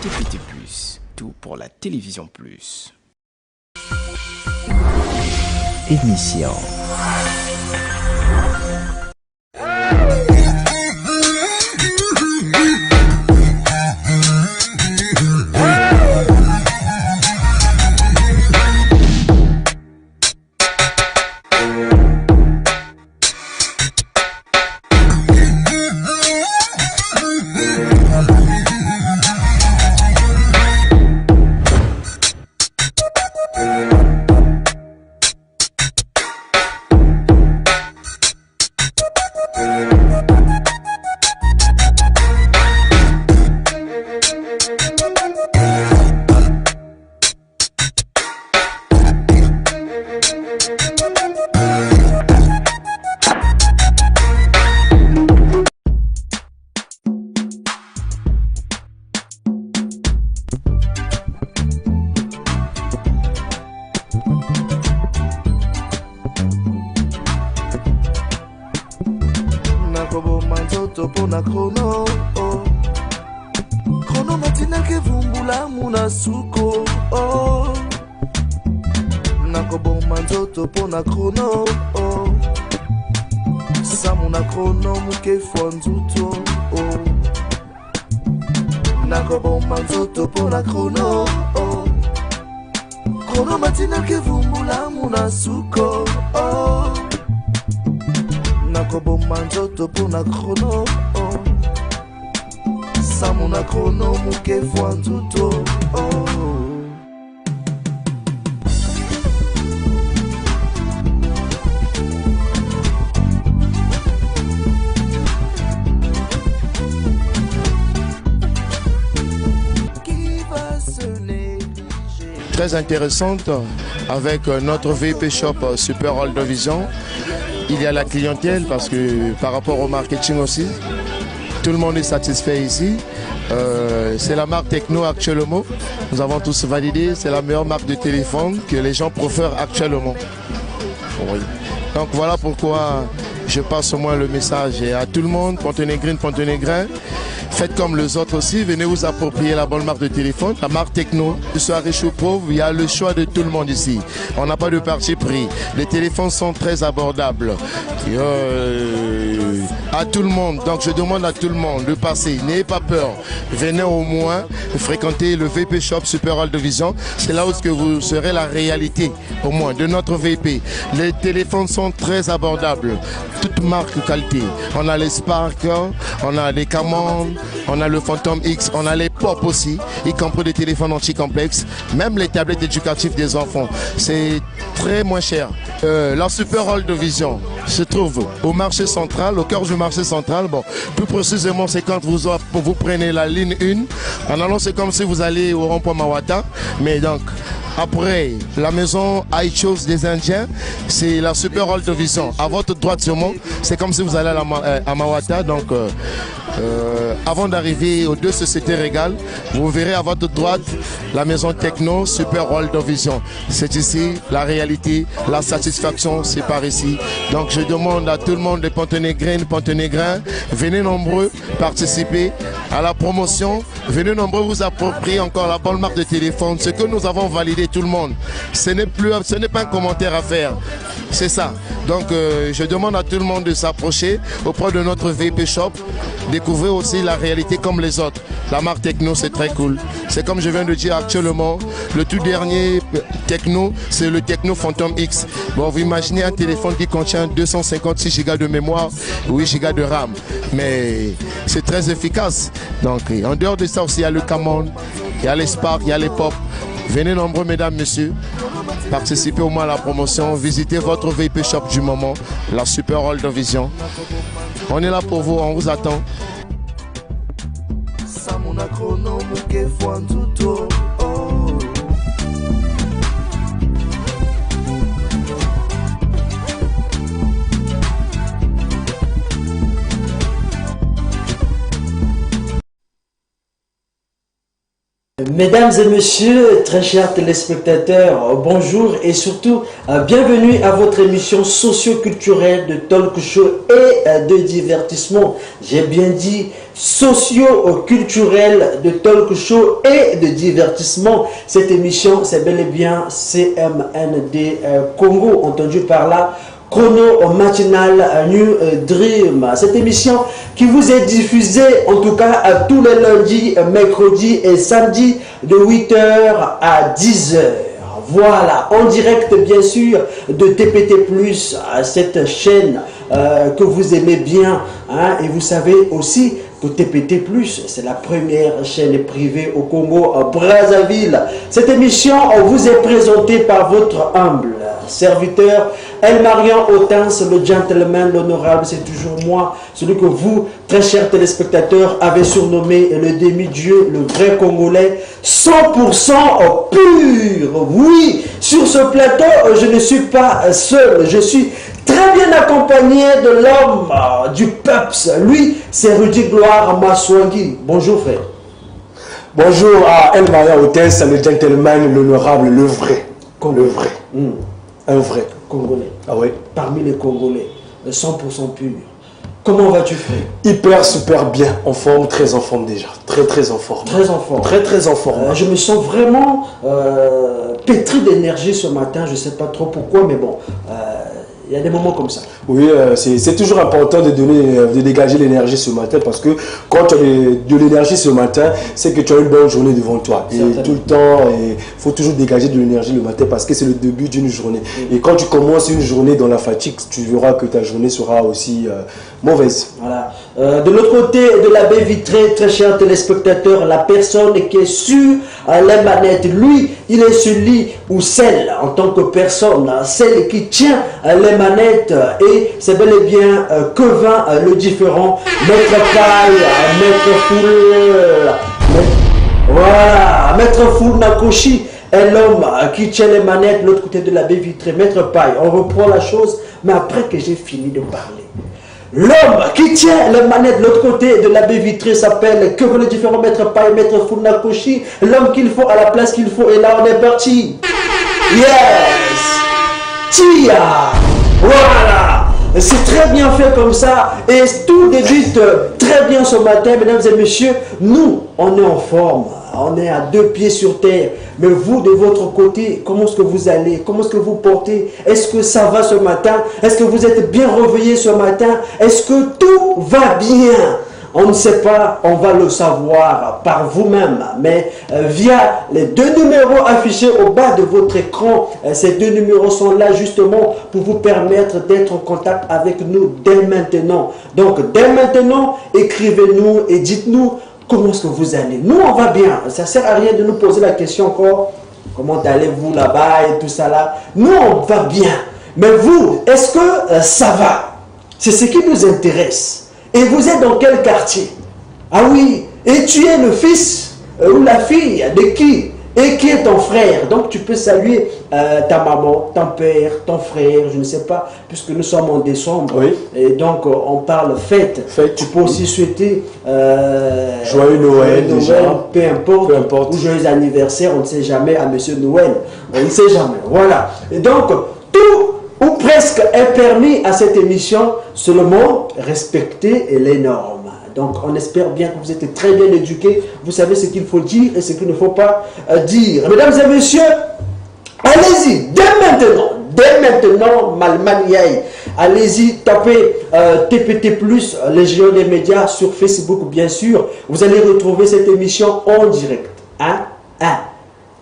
TPT+, tout pour la télévision plus. Émission. Très intéressante avec notre VP Shop Super World Vision. Il y a la clientèle parce que par rapport au marketing aussi, tout le monde est satisfait ici. C'est la marque Tecno actuellement. Nous avons tous validé, c'est la meilleure marque de téléphone que les gens préfèrent actuellement. Oui. Donc voilà pourquoi je passe au moins le message à tout le monde, Pontenay-Green. Faites comme les autres aussi, venez vous approprier la bonne marque de téléphone, la marque Tecno. Ce soir riche ou pauvre, il y a le choix de tout le monde ici. On n'a pas de parti pris. Les téléphones sont très abordables. À tout le monde, donc je demande à tout le monde de passer, n'ayez pas peur. Venez au moins fréquenter le VP Shop Super World Vision. C'est là où vous serez la réalité, au moins, de notre VP. Les téléphones sont très abordables, toutes marques qualité. On a les Spark, on a les Camon, on a le Phantom X, on a les Pop aussi, y compris des téléphones anti-complexes, même les tablettes éducatives des enfants. C'est très moins cher. La Super World Vision se trouve au marché central, au cœur du marché central. Bon, plus précisément, c'est quand vous prenez la ligne 1. En allant, c'est comme si vous allez au rond-point Mawata. Mais donc, après la maison iChoose des Indiens, c'est la Super World Vision. À votre droite seulement, c'est comme si vous allez à Mawata. Donc, avant d'arriver aux deux sociétés régales, vous verrez à votre droite la maison Tecno Super World Vision. C'est ici la réalité, la satisfaction, c'est par ici. Donc je demande à tout le monde de Pontenay-Green, venez nombreux participer à la promotion, venez nombreux vous approprier encore la bonne marque de téléphone. Ce que nous avons validé tout le monde, ce n'est pas un commentaire à faire, c'est ça. Donc je demande à tout le monde de s'approcher auprès de notre VP Shop, découvrir aussi la réalité comme les autres. La marque Tecno, c'est très cool. C'est comme je viens de dire actuellement, le tout dernier Tecno, c'est le Tecno Phantom X. Bon, vous imaginez un téléphone qui contient 256 Go de mémoire, 8 Go de RAM. Mais c'est très efficace. Donc en dehors de ça aussi, il y a le Camon, il y a les Spark, il y a les Pop. Venez nombreux, mesdames, messieurs, participez au moins à la promotion, visitez votre VP Shop du moment, la Super World Vision. On est là pour vous, on vous attend. Mesdames et messieurs, très chers téléspectateurs, bonjour et surtout bienvenue à votre émission socio-culturelle de talk show et de divertissement. J'ai bien dit socio-culturelle de talk show et de divertissement. Cette émission, c'est bel et bien CMND Congo, entendu par là. Chrono matinal New Dream. Cette émission qui vous est diffusée en tout cas tous les lundis, mercredis et samedis de 8h à 10h. Voilà, en direct bien sûr de TPT+, cette chaîne que vous aimez bien. Hein, et vous savez aussi que TPT+, c'est la première chaîne privée au Congo, à Brazzaville. Cette émission vous est présentée par votre humble serviteur Elmarian Otens, le gentleman, l'honorable, c'est toujours moi, celui que vous, très chers téléspectateurs, avez surnommé le demi-dieu, le vrai Congolais, 100% pur. Oui, sur ce plateau, je ne suis pas seul, je suis très bien accompagné de l'homme du PEPS. Lui, c'est Rudy Gloire Maswangi. Bonjour frère. Bonjour à Elmarian Otens, le gentleman, l'honorable, le vrai. Le vrai. Un vrai. Congolais. Ah oui. Parmi les Congolais, 100% pur. Comment vas-tu frère? Hyper, super bien, en forme, très en forme déjà. Très en forme. Très en forme. Très en forme. Je me sens vraiment pétri d'énergie ce matin, je ne sais pas trop pourquoi, mais bon, il y a des moments comme ça. Oui, c'est toujours important de dégager l'énergie ce matin parce que quand tu as de l'énergie ce matin, c'est que tu as une bonne journée devant toi. Et tout le temps, il faut toujours dégager de l'énergie le matin parce que c'est le début d'une journée. Et quand tu commences une journée dans la fatigue, tu verras que ta journée sera aussi mauvaise. Voilà. De l'autre côté de la baie vitrée, très chers téléspectateurs, la personne qui est sur les manettes, lui, il est celui ou celle, en tant que personne, celle qui tient les manettes et c'est bel et bien Kevin le différent, Maître Paille, Maître Foul, voilà, Maître Foul Nakoshi est l'homme qui tient les manettes de l'autre côté de la baie vitrée, Maître Paille. On reprend la chose, mais après que j'ai fini de parler. L'homme qui tient les manettes de l'autre côté de la baie vitrée s'appelle Kevin le différent, Maître Paille, Maître Foul Nakoshi, l'homme qu'il faut à la place qu'il faut, et là on est parti. Yes! Tia! Voilà! C'est très bien fait comme ça et tout débute très bien ce matin, mesdames et messieurs. Nous, on est en forme, on est à 2 pieds sur terre. Mais vous, de votre côté, comment est-ce que vous allez? Comment est-ce que vous portez? Est-ce que ça va ce matin? Est-ce que vous êtes bien réveillé ce matin? Est-ce que tout va bien? On ne sait pas, on va le savoir par vous-même, mais via les 2 numéros affichés au bas de votre écran. Ces 2 numéros sont là justement pour vous permettre d'être en contact avec nous dès maintenant. Donc dès maintenant, écrivez-nous et dites-nous comment est-ce que vous allez. Nous, on va bien. Ça ne sert à rien de nous poser la question encore. Comment allez-vous là-bas et tout ça là. Nous, on va bien. Mais vous, est-ce que ça va? C'est ce qui nous intéresse. Et vous êtes dans quel quartier? Ah oui, et tu es le fils ou la fille de qui? Et qui est ton frère? Donc tu peux saluer ta maman, ton père, ton frère, je ne sais pas, puisque nous sommes en décembre. Oui. Et donc on parle fête. Tu peux aussi souhaiter joyeux Noël, déjà. Peu importe, ou joyeux anniversaire, on ne sait jamais à Monsieur Noël. On ne sait jamais. Voilà. Et donc tout ou presque est permis à cette émission, seulement respecter les normes. Donc on espère bien que vous êtes très bien éduqués, vous savez ce qu'il faut dire et ce qu'il ne faut pas dire. Mesdames et messieurs, allez-y, dès maintenant, Malmaniaï, allez-y, tapez TPT+, Légion des médias sur Facebook bien sûr, vous allez retrouver cette émission en direct.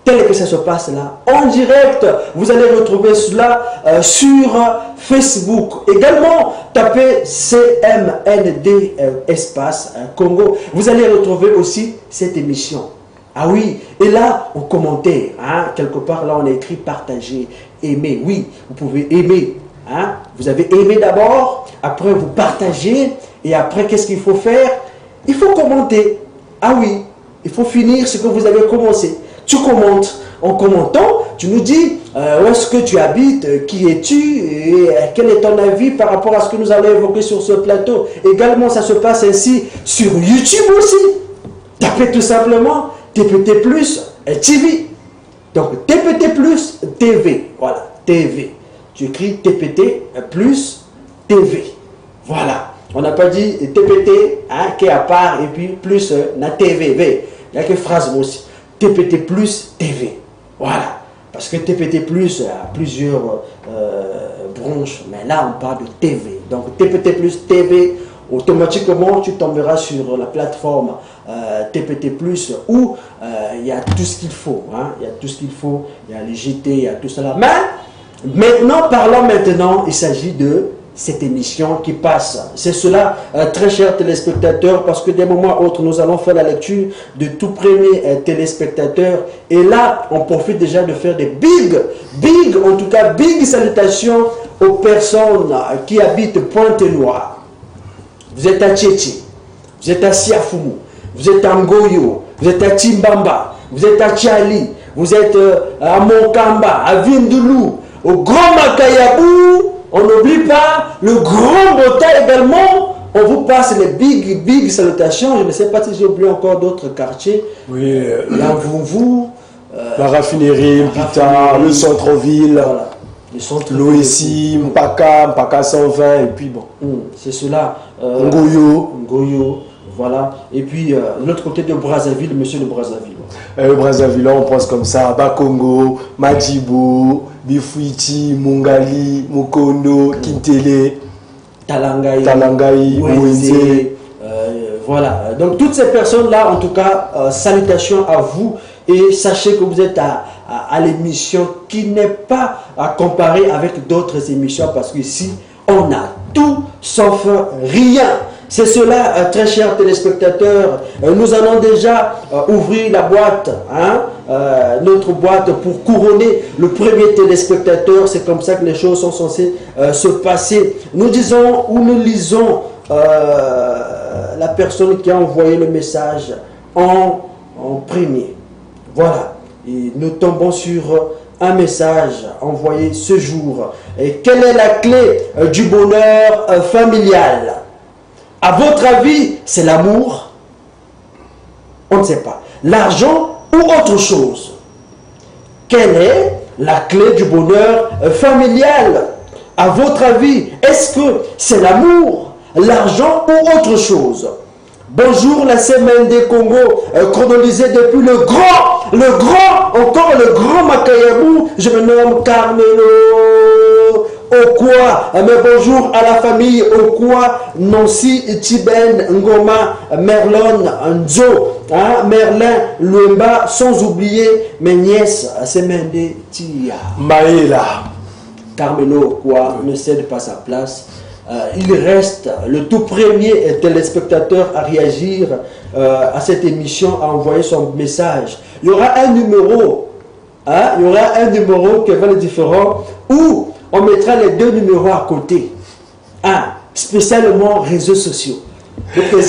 Tel que ça se passe là, en direct, vous allez retrouver cela sur Facebook. Également, tapez CMND espace Congo. Vous allez retrouver aussi cette émission. Ah oui, et là, en commentaire, quelque part là, on a écrit partager, aimer. Oui, vous pouvez aimer. Vous avez aimé d'abord, après vous partagez, et après, qu'est-ce qu'il faut faire? Il faut commenter. Ah oui, il faut finir ce que vous avez commencé. Tu commentes. En commentant, tu nous dis où est-ce que tu habites, qui es-tu et quel est ton avis par rapport à ce que nous allons évoquer sur ce plateau. Également, ça se passe ainsi sur YouTube aussi. Tapez tout simplement TPT Plus TV. Donc TPT Plus TV. Voilà, TV. Tu écris TPT Plus TV. Voilà. On n'a pas dit TPT hein, qui est à part et puis plus na TV. Il y a que phrase aussi. TPT Plus TV. Voilà. Parce que TPT Plus a plusieurs branches. Mais là, on parle de TV. Donc TPT Plus TV. Automatiquement, tu tomberas sur la plateforme TPT Plus où il y a tout ce qu'il faut. Hein. Il y a tout ce qu'il faut. Il y a les GT, il y a tout cela. Mais maintenant, parlons maintenant, il s'agit de cette émission qui passe. C'est cela, très chers téléspectateurs, parce que des moments autres, nous allons faire la lecture de tout premier téléspectateur. Et là, on profite déjà de faire des big, en tout cas, big salutations aux personnes qui habitent Pointe-Noire. Vous êtes à Tchétché, vous êtes à Siafoumou, vous êtes à Ngoyo, vous êtes à Timbamba, vous êtes à Tchali, vous êtes à Monkamba, à Vindoulou, au Grand Makayabou, on n'oublie pas le Grand Bota également. On vous passe les big salutations. Je ne sais pas si j'ai oublié encore d'autres quartiers. Oui, la Vouvou, la raffinerie, Pita, le centre-ville. Voilà. L'OSI, Mpaka 120, et puis bon. C'est cela. Ngoyo. Voilà. Et puis, l'autre côté de Brazzaville, monsieur de Brazzaville. Brazzaville, on pense comme ça. Bakongo, Madjibo, Bifuiti, Mungali, Mukondo, Kintele, Talangaï, Mouenze. Voilà. Donc, toutes ces personnes-là, en tout cas, salutations à vous. Et sachez que vous êtes à l'émission qui n'est pas à comparer avec d'autres émissions parce qu'ici, on a tout sauf rien. C'est cela, très chers téléspectateurs. Nous allons déjà ouvrir la boîte, hein, notre boîte pour couronner le premier téléspectateur. C'est comme ça que les choses sont censées se passer. Nous disons ou nous lisons la personne qui a envoyé le message en premier. Voilà, et nous tombons sur un message envoyé ce jour. Et quelle est la clé du bonheur familial? À votre avis, c'est l'amour? On ne sait pas. L'argent ou autre chose? Quelle est la clé du bonheur familial? À votre avis, est-ce que c'est l'amour, l'argent ou autre chose? Bonjour la semaine des Congo, chronolisée depuis le grand, encore le grand Makayabou. Je me nomme Carmelo Okwa. Mais bonjour à la famille Okwa, Nancy, Tiben, Ngoma, Merlon, Nzo, hein, Merlin, Luemba, sans oublier mes nièces, Semende Tia. Maïla. Carmelo Okwa ne cède pas sa place. Il reste le tout premier téléspectateur à réagir à cette émission, à envoyer son message. Il y aura un numéro, hein, il y aura un numéro qui va le différent, où on mettra les deux numéros à côté. Un, spécialement réseaux sociaux. En fait, il ne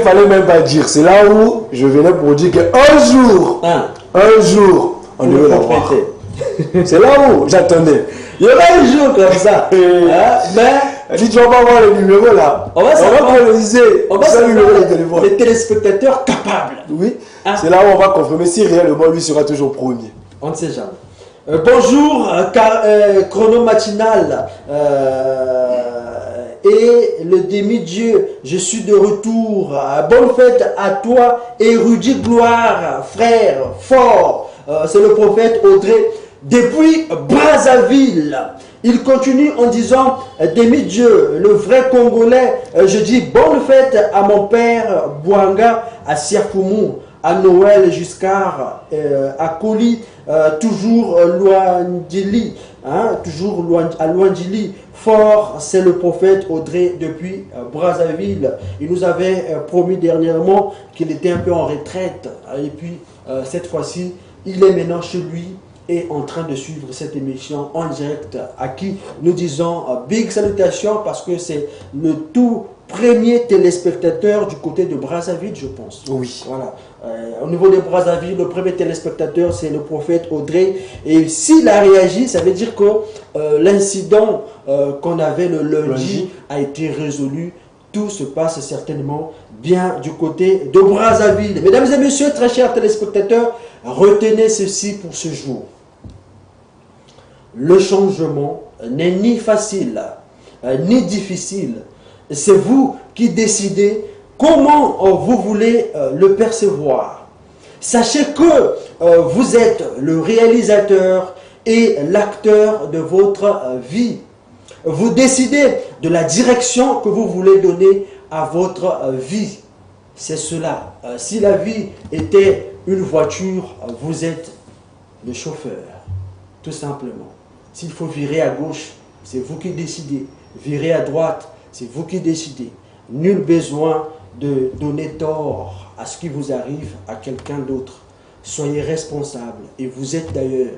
fallait même pas dire. C'est là où je venais pour dire qu'un jour, on devait la voir. C'est là où j'attendais. Il y aura un jour comme ça. Mais si tu vas pas voir le numéro là, on va chronoloser. On va les téléspectateurs capables. Oui, c'est là où on va confirmer si réellement lui sera toujours premier. On ne sait jamais. Bonjour, chrono matinal. Et le demi-dieu, je suis de retour. Bonne fête à toi, érudit gloire, frère, fort. C'est le prophète Audrey. Depuis Brazzaville, il continue en disant demi-dieu, le vrai Congolais. Je dis bonne fête à mon père Bouanga, à Siafoumou, à Noël Giscard, à Koli, toujours Luandili, hein, toujours à Luandili. Fort, c'est le prophète Audrey depuis Brazzaville. Il nous avait promis dernièrement qu'il était un peu en retraite. Et puis, cette fois-ci, il est maintenant chez lui et en train de suivre cette émission en direct, à qui nous disons big salutations parce que c'est le tout premier téléspectateur du côté de Brazzaville, je pense. Oui. Voilà. Au niveau de Brazzaville, le premier téléspectateur, c'est le prophète Audrey. Et s'il a réagi, ça veut dire que l'incident qu'on avait le lundi a été résolu. Tout se passe certainement bien du côté de Brazzaville. Mesdames et messieurs, très chers téléspectateurs, retenez ceci pour ce jour. Le changement n'est ni facile, ni difficile. C'est vous qui décidez comment vous voulez le percevoir. Sachez que vous êtes le réalisateur et l'acteur de votre vie. Vous décidez de la direction que vous voulez donner à votre vie. C'est cela. Si la vie était une voiture, vous êtes le chauffeur. Tout simplement. S'il faut virer à gauche, c'est vous qui décidez. Virer à droite, c'est vous qui décidez. Nul besoin de donner tort à ce qui vous arrive à quelqu'un d'autre. Soyez responsable. Et vous êtes d'ailleurs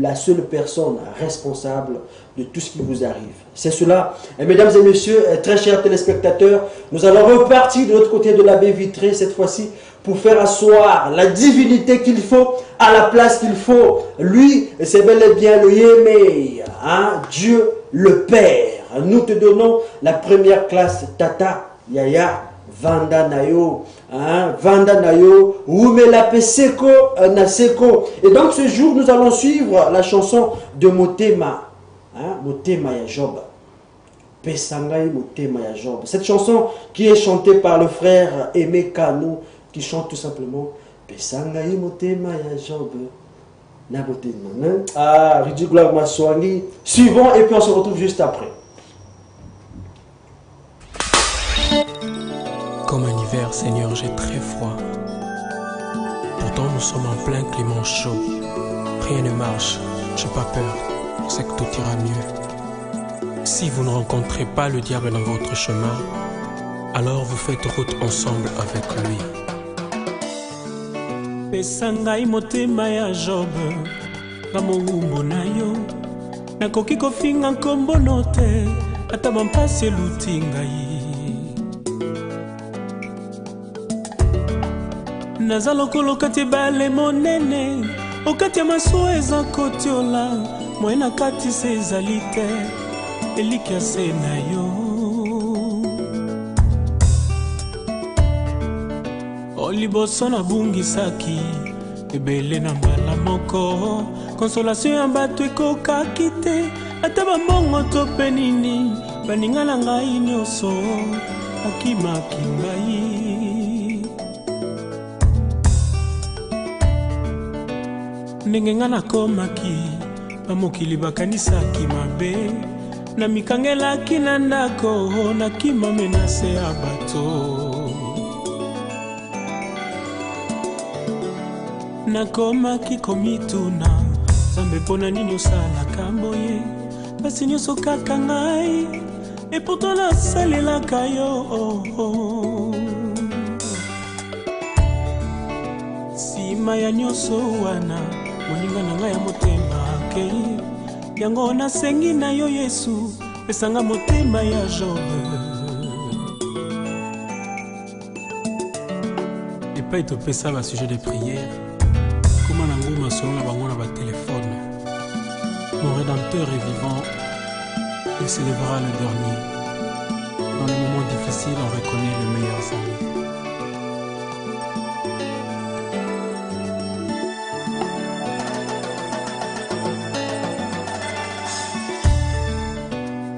la seule personne responsable de tout ce qui vous arrive. C'est cela. Et mesdames et messieurs, très chers téléspectateurs, nous allons repartir de l'autre côté de la baie vitrée cette fois-ci pour faire asseoir la divinité qu'il faut à la place qu'il faut. Lui, c'est bel et bien le Yémé, hein? Dieu le Père. Nous te donnons la première classe Tata, Yaya, Vanda Nayo, hein? Vanda Nayo, Oumela Peseko, Naseko. Et donc ce jour, nous allons suivre la chanson de Motema, hein? Motema ya Job. Pesangai Motema ya Job. Cette chanson qui est chantée par le frère Aimé Kanou, qui chante tout simplement Pesangai Motema ya Job. Na Motema. Ah, Ridi Gloire Maswani. Suivons et puis on se retrouve juste après. Comme un hiver, Seigneur, j'ai très froid. Pourtant, nous sommes en plein climat chaud. Rien ne marche, j'ai pas peur, je sais que tout ira mieux. Si vous ne rencontrez pas le diable dans votre chemin, alors vous faites route ensemble avec lui. Pesangai motema ya Job, kamongumbo na yo, nakoki kofinga nkombo note, ata bampasi eluti ngai. Naza lokolo kati bale monene, okati ya masuwa eza kotiola, mwena kati se ezali te, eliki ya se na yo. Oliboso na bungisaki, ebele na mbala moko, konsolation ya bato ekokaki te, ata bambongo to pe nini, baninga na ngai nyonso, akimaki ngai. Ndenge nga nakomaki, bamokili bakanisaki mabe, na mikangelaki na ndako, nakima menase ya bato. Nakomaki komituna, Nzambe pona nini osalaka boye, basi nyonso kaka ngai, et pourtant nasalelaka yo. Sima ya nyonso wana, moninga na ngai ya motema akei, yango nasengi na yo Yesu, pesanga motema ya Job. Epai topesa ba sujet de prière, comment na nguma selon la bango na ba téléphone. Mon Rédempteur est vivant, il s'élèvera le dernier. Dans les moments difficiles, on reconnaît les meilleurs amis.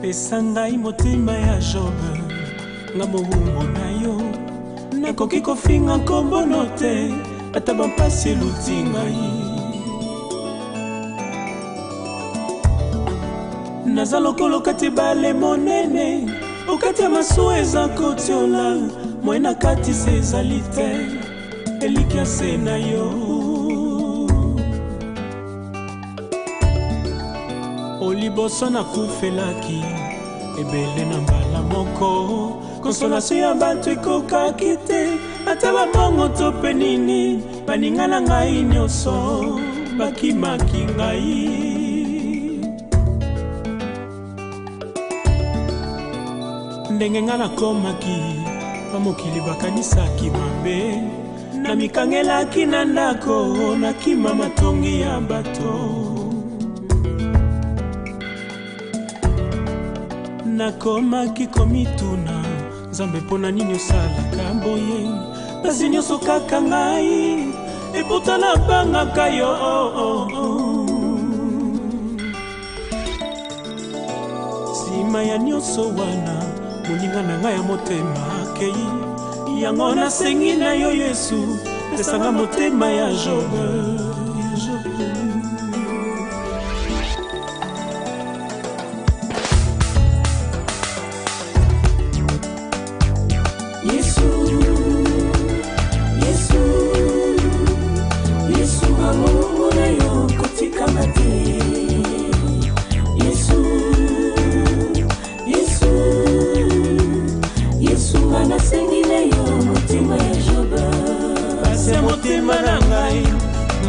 Pesangai motema ya Job, nga mobumbo na yo, nakoki kofinga nkombo note, ata bampasi eluti ngai. Naza lokolo kati bale monene, okati ya masuwa eza kotiola, mwena kati se ezali te, eliki ya se na yo. Oliboso na kufelaki, ebele na mbala moko, konsolation ya bato ekokaki te, ata bambongo to pe nini, baninga na ngai nyonso, bakimaki ngai. Ndenge nga nakomaki, bamokili bakanisaki mabe, na mikangelaki na ndako, nakima matongi ya bato. Nakomaki komituna, Nzambe pona nini osalaka boye kasi nyonso kaka ngai epota na bangaka yo nsima ya nyonso wana moninga na ngai ya motema akei yango nasengi na yo Yesu pesanga motema ya Jobe.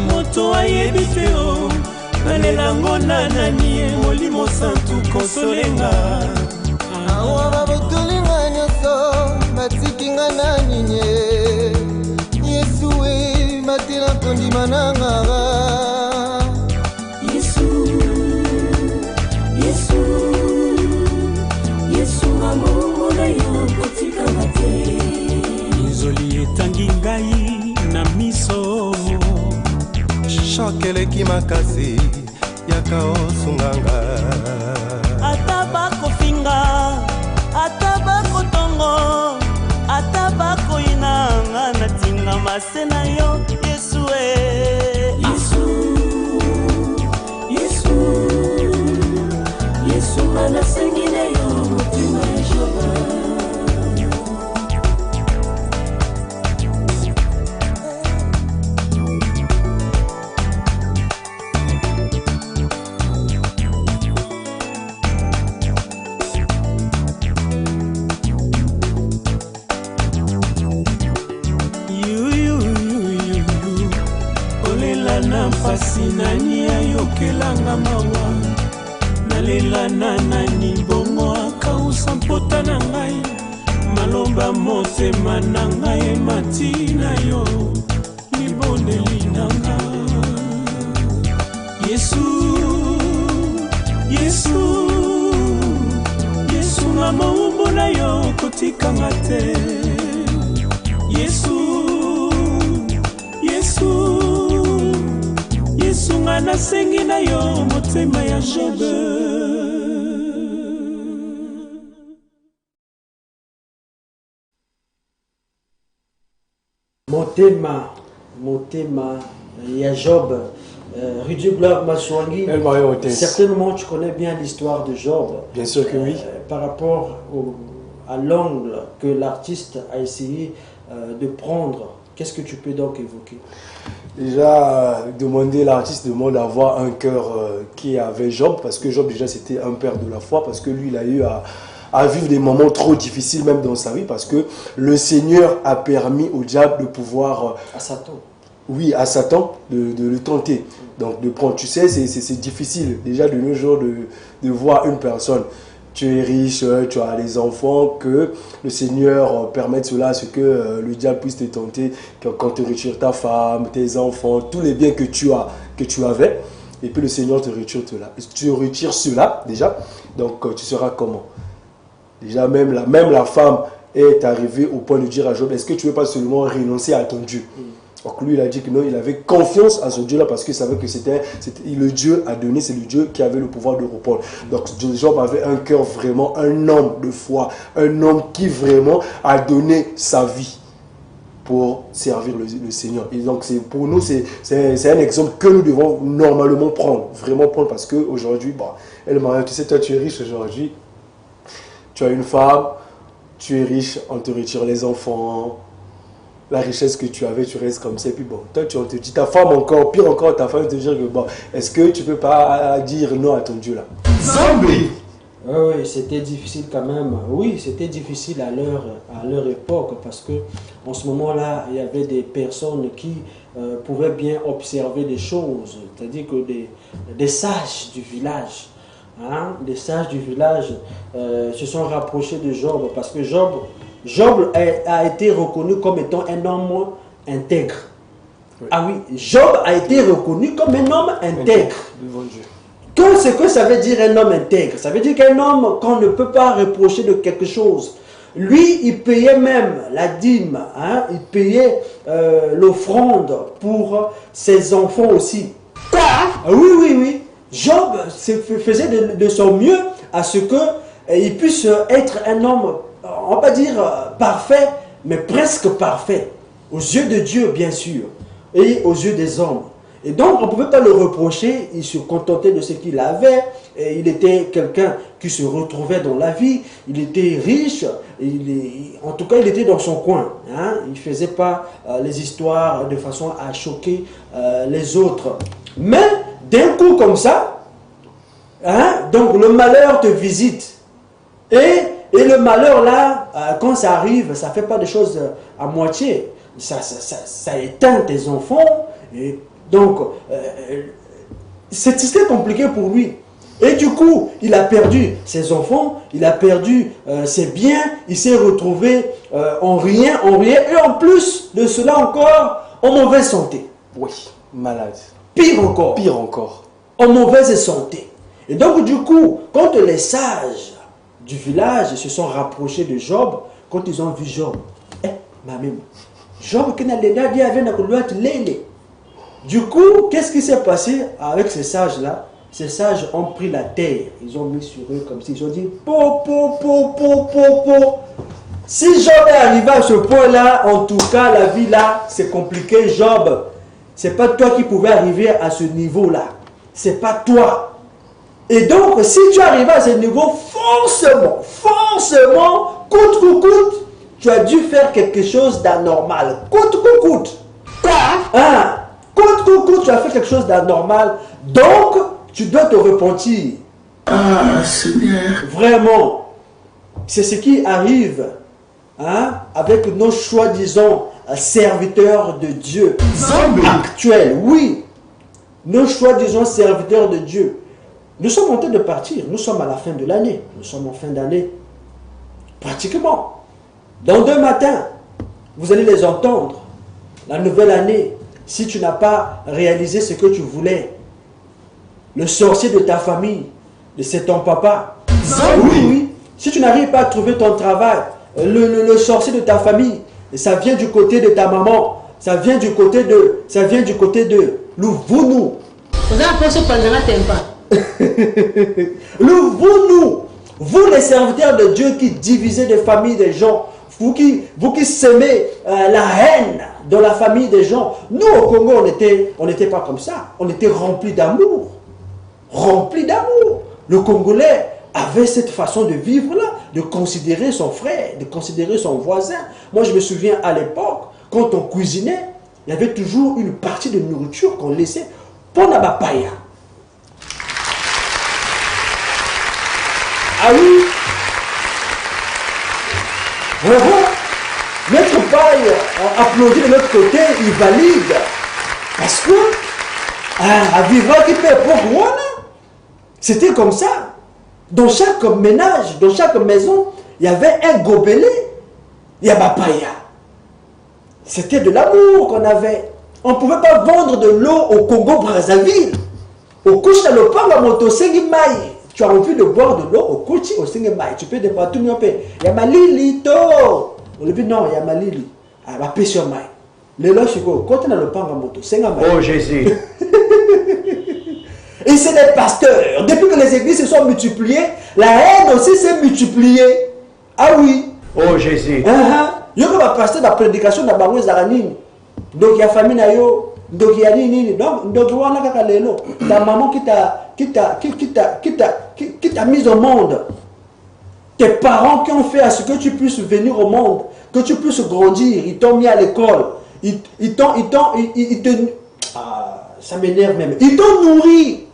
Moto ayebi te o nalelango nanani molimo santu konsolenga awa babotolinga nyonso batikinga na ninye Yesu e matela kondima na ngara Yesu mamona yo kotikanga te nzoli etangi ngai na miso shakeleki makasi yaka osunganga ata bakofinga ata bakotongo ata bakoinanga natinga mase na yo Yesu Yesu nasengi na yo motima ya Jobe. Pasi nani ayokelanga mawa nalela nani bongo akausa mpota na ngai malomba motema na ngai mati na yo libondeli na nga Yesu nga maumbo na yo kotikanga te Yesu nga nasengi na yo motema ya Jobe. Motema ya Job. Rudy Gloire Maswangi, certainement tu connais bien l'histoire de Job. Bien sûr que oui. Par rapport à l'angle que l'artiste a essayé de prendre, qu'est-ce que tu peux donc évoquer? Déjà, l'artiste demande d'avoir un cœur qui avait Job, parce que Job déjà c'était un père de la foi, parce que lui il a eu à vivre des moments trop difficiles même dans sa vie, parce que le Seigneur a permis au diable de pouvoir... à Satan. Oui, à Satan, de le tenter, donc de prendre. Tu sais, c'est difficile déjà de nos jours de voir une personne. Tu es riche, tu as des enfants, que le Seigneur permette cela, à ce que le diable puisse te tenter, quand tu retires ta femme, tes enfants, tous les biens que tu avais, et puis le Seigneur te retire cela. Tu retires cela, déjà, donc tu seras comment? Déjà, même la femme est arrivée au point de dire à Job, est-ce que tu ne veux pas seulement renoncer à ton Dieu? Donc lui, il a dit que non, il avait confiance à ce Dieu-là parce qu'il savait que c'était le Dieu à donner, c'est le Dieu qui avait le pouvoir de répondre. Donc Job avait un cœur vraiment, un homme de foi, un homme qui vraiment a donné sa vie pour servir le Seigneur. Et donc pour nous, c'est un exemple que nous devons normalement prendre, vraiment prendre, parce qu'aujourd'hui, tu sais, toi tu es riche aujourd'hui, tu as une femme, tu es riche, on te retire les enfants, la richesse que tu avais, tu restes comme ça. Et puis bon, toi, tu te dis, ta femme encore, pire encore, ta femme te dit que bon, est-ce que tu peux pas dire non à ton Dieu là? Oui, c'était difficile quand même. Oui, c'était difficile à leur époque parce que en ce moment-là, il y avait des personnes qui pouvaient bien observer des choses. C'est-à-dire que des sages du village, des sages du village se sont rapprochés de Job parce que Job a été reconnu comme étant un homme intègre. Oui. Ah oui, Job a été reconnu comme un homme intègre. Devant Dieu. Qu'est-ce que ça veut dire un homme intègre? Ça veut dire qu'un homme qu'on ne peut pas reprocher de quelque chose. Lui, il payait même la dîme, hein? Il payait l'offrande pour ses enfants aussi. Quoi? Oui, oui, oui. Job faisait de son mieux à ce qu'il puisse être un homme, on va pas dire parfait, mais presque parfait. Aux yeux de Dieu, bien sûr, et aux yeux des hommes. Et donc, on ne pouvait pas le reprocher, il se contentait de ce qu'il avait, et il était quelqu'un qui se retrouvait dans la vie, il était riche, en tout cas, il était dans son coin. Hein? Il ne faisait pas les histoires de façon à choquer les autres. Mais, d'un coup comme ça, hein, donc le malheur te visite. Et le malheur là, quand ça arrive, ça ne fait pas des choses à moitié. Ça éteint tes enfants. Et donc, c'était compliqué pour lui. Et du coup, il a perdu ses enfants, il a perdu ses biens, il s'est retrouvé en rien. Et en plus de cela encore, en mauvaise santé. Oui, malade. Pire encore. Pire encore. En mauvaise santé. Et donc, du coup, quand les sages du village se sont rapprochés de Job, quand ils ont vu Job, Job, du coup, qu'est-ce qui s'est passé avec ces sages-là? Ces sages ont pris la terre, ils ont mis sur eux comme s'ils ont dit po. Si Job est arrivé à ce point-là, en tout cas, la vie là, c'est compliqué, Job. C'est pas toi qui pouvais arriver à ce niveau-là. C'est pas toi. Et donc, si tu arrives à ce niveau, forcément, coûte que coûte, tu as dû faire quelque chose d'anormal. Coûte que coûte. Quoi? Hein? Coûte que coûte, tu as fait quelque chose d'anormal. Donc, tu dois te repentir. Ah, Seigneur. Vraiment. C'est ce qui arrive, hein, avec nos soi-disant serviteurs de Dieu actuels. Oui. Nos soi-disant serviteurs de Dieu. Nous sommes en train de partir. Nous sommes à la fin de l'année. Nous sommes en fin d'année. Pratiquement. Dans 2 matins, vous allez les entendre. La nouvelle année, si tu n'as pas réalisé ce que tu voulais, le sorcier de ta famille, c'est ton papa. Oui. Si tu n'arrives pas à trouver ton travail, le sorcier de ta famille, ça vient du côté de ta maman, ça vient du côté de l'Ouvounou. L'Ouvounou, vous les serviteurs de Dieu qui divisez des familles des gens, vous qui semez la haine dans la famille des gens. Nous au Congo, on n'était pas comme ça. On était remplis d'amour. Remplis d'amour. Le Congolais avait cette façon de vivre là, de considérer son frère, de considérer son voisin. Moi, je me souviens à l'époque, quand on cuisinait, il y avait toujours une partie de nourriture qu'on laissait pour la bapaya. Ah oui. Notre paille applaudit de l'autre côté, il valide. Parce que, à vivre qui peut pour moi, c'était comme ça. Dans chaque ménage, dans chaque maison, il y avait un gobelet. Il y a papaya. C'était de l'amour qu'on avait. On ne pouvait pas vendre de l'eau au Congo-Brazzaville. Au Koucha, le Panga Moto Sengimaï. Tu as envie de boire de l'eau au Kouchi, au Sengimaï. Tu peux débattre tout le monde. Il y a ma lili, to. On lui dit non, il y a ma lili. Ah, ma paix sur maï. Le loche, quand on a le Panga Moto Sengimaï. Oh Jésus. Et c'est les pasteurs. Depuis que les églises se sont multipliées, la haine aussi s'est multipliée. Ah oui. Oh Jésus. Il y a un pasteur de la prédication de Bango Zaranine. Donc il y a famille na yo. Donc il y a nini. Donc on a kakalelo. Ta maman qui t'a mise au monde. Tes parents qui ont fait à ce que tu puisses venir au monde, que tu puisses grandir. Ils t'ont mis à l'école. Ça m'énerve même. Ils t'ont nourri.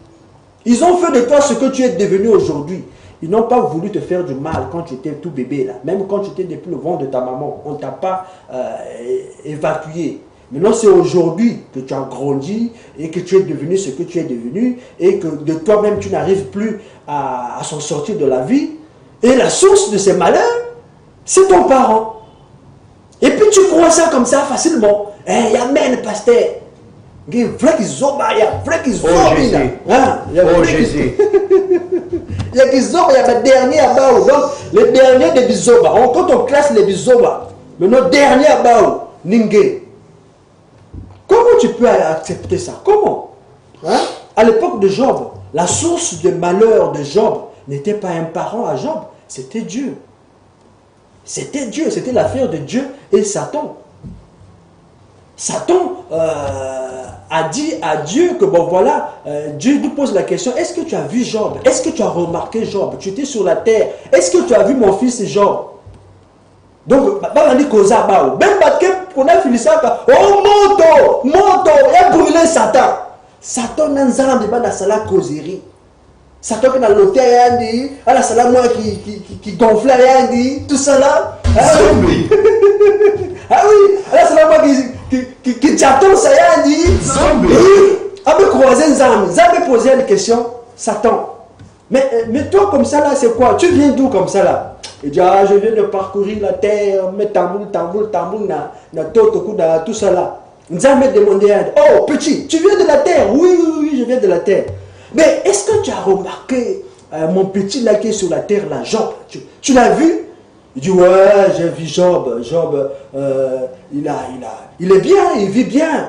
Ils ont fait de toi ce que tu es devenu aujourd'hui. Ils n'ont pas voulu te faire du mal quand tu étais tout bébé là. Même quand tu étais depuis le ventre de ta maman, on ne t'a pas évacué. Maintenant c'est aujourd'hui que tu as grandi et que tu es devenu ce que tu es devenu et que de toi-même tu n'arrives plus à s'en sortir de la vie. Et la source de ces malheurs, c'est ton parent. Et puis tu crois ça comme ça facilement. Eh, amen, pasteur. Oh Jésus. Oh Jésus. Il y a Bizoba, il y a le dernier à Bao. Donc, le dernier de Bizoba. Quand on classe les Bizoba, le notre dernier à Bao, Ningue. Comment tu peux accepter ça? Comment? Hein? À l'époque de Job, la source de malheur de Job n'était pas un parent à Job, c'était Dieu. C'était Dieu, c'était l'affaire de Dieu et Satan. Satan a dit à Dieu que bon voilà, Dieu lui pose la question, est-ce que tu as vu Job? Est-ce que tu as remarqué Job? Tu étais sur la terre. Est-ce que tu as vu mon fils Job? Donc, on dit cause à Bao. Même parce qu'on a fini ça, oh moto, il a brûlé Satan. Satan n'a pas de sala causerie. Satan qui a l'hôtel, rien dit. À la salle moi qui gonflait, rien dit. Tout ça là. Ah oui. Ah oui. À la salle moi qui chaton, ça rien dit. Zombie. Ah mais croiser Zam. Zam posé une question. Satan. Mais toi comme ça là, c'est quoi? Tu viens d'où comme ça là? Il dit, ah, je viens de parcourir la terre, mais tamboul, na toto, tout ça là. Nzambe demandé, oh petit, tu viens de la terre? Oui, je viens de la terre. Mais est-ce que tu as remarqué mon petit là qui est sur la terre là, Job? Tu l'as vu? Il dit, ouais, j'ai vu Job. Job, il est bien, il vit bien.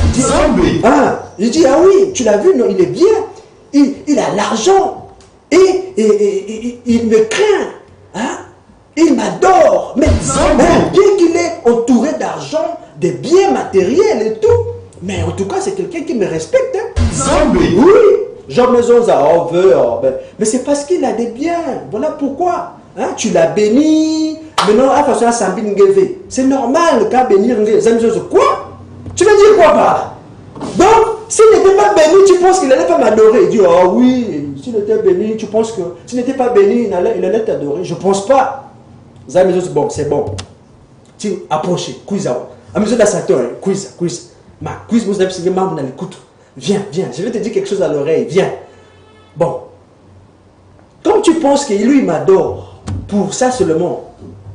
Il dit, ah oui, tu l'as vu? Non, il est bien. Il a l'argent. Et il me craint. Hein? Il m'adore, mais bien qu'il est entouré d'argent, de biens matériels et tout, mais en tout cas, c'est quelqu'un qui me respecte. Hein? Oui, Job Mezonza, mais c'est parce qu'il a des biens. Voilà pourquoi. Hein? Tu l'as béni. Maintenant, c'est normal qu'à bénir. Quoi? Tu veux dire quoi par là? Donc, s'il n'était pas béni, tu penses qu'il n'allait pas m'adorer? Il dit, ah oui, s'il était béni, tu penses que s'il n'était pas béni, il allait t'adorer? Je ne pense pas. Bon, c'est bon. Tu approches, quiz. Amusez la Satan, quiz. Ma quiz, vous avez signé membre dans l'écoute. Viens, je vais te dire quelque chose à l'oreille. Viens. Bon. Comme tu penses que lui m'adore pour ça seulement,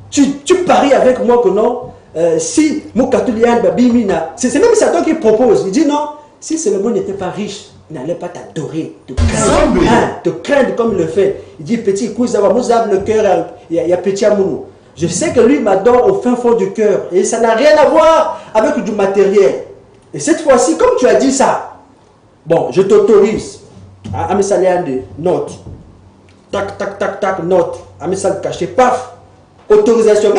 tu paries avec moi que non, si Moukatoulian Babimina, c'est même Satan qui propose. Il dit non, si seulement n'était pas riche, il n'allait pas t'adorer, te craindre comme il le fait. Il dit petit quiz, le cœur, il y a petit amour. Je sais que lui m'adore au fin fond du cœur. Et ça n'a rien à voir avec du matériel. Et cette fois-ci, comme tu as dit ça, bon, je t'autorise. Amisaliande, note. Tac, note. Amisal caché, paf. Autorisation.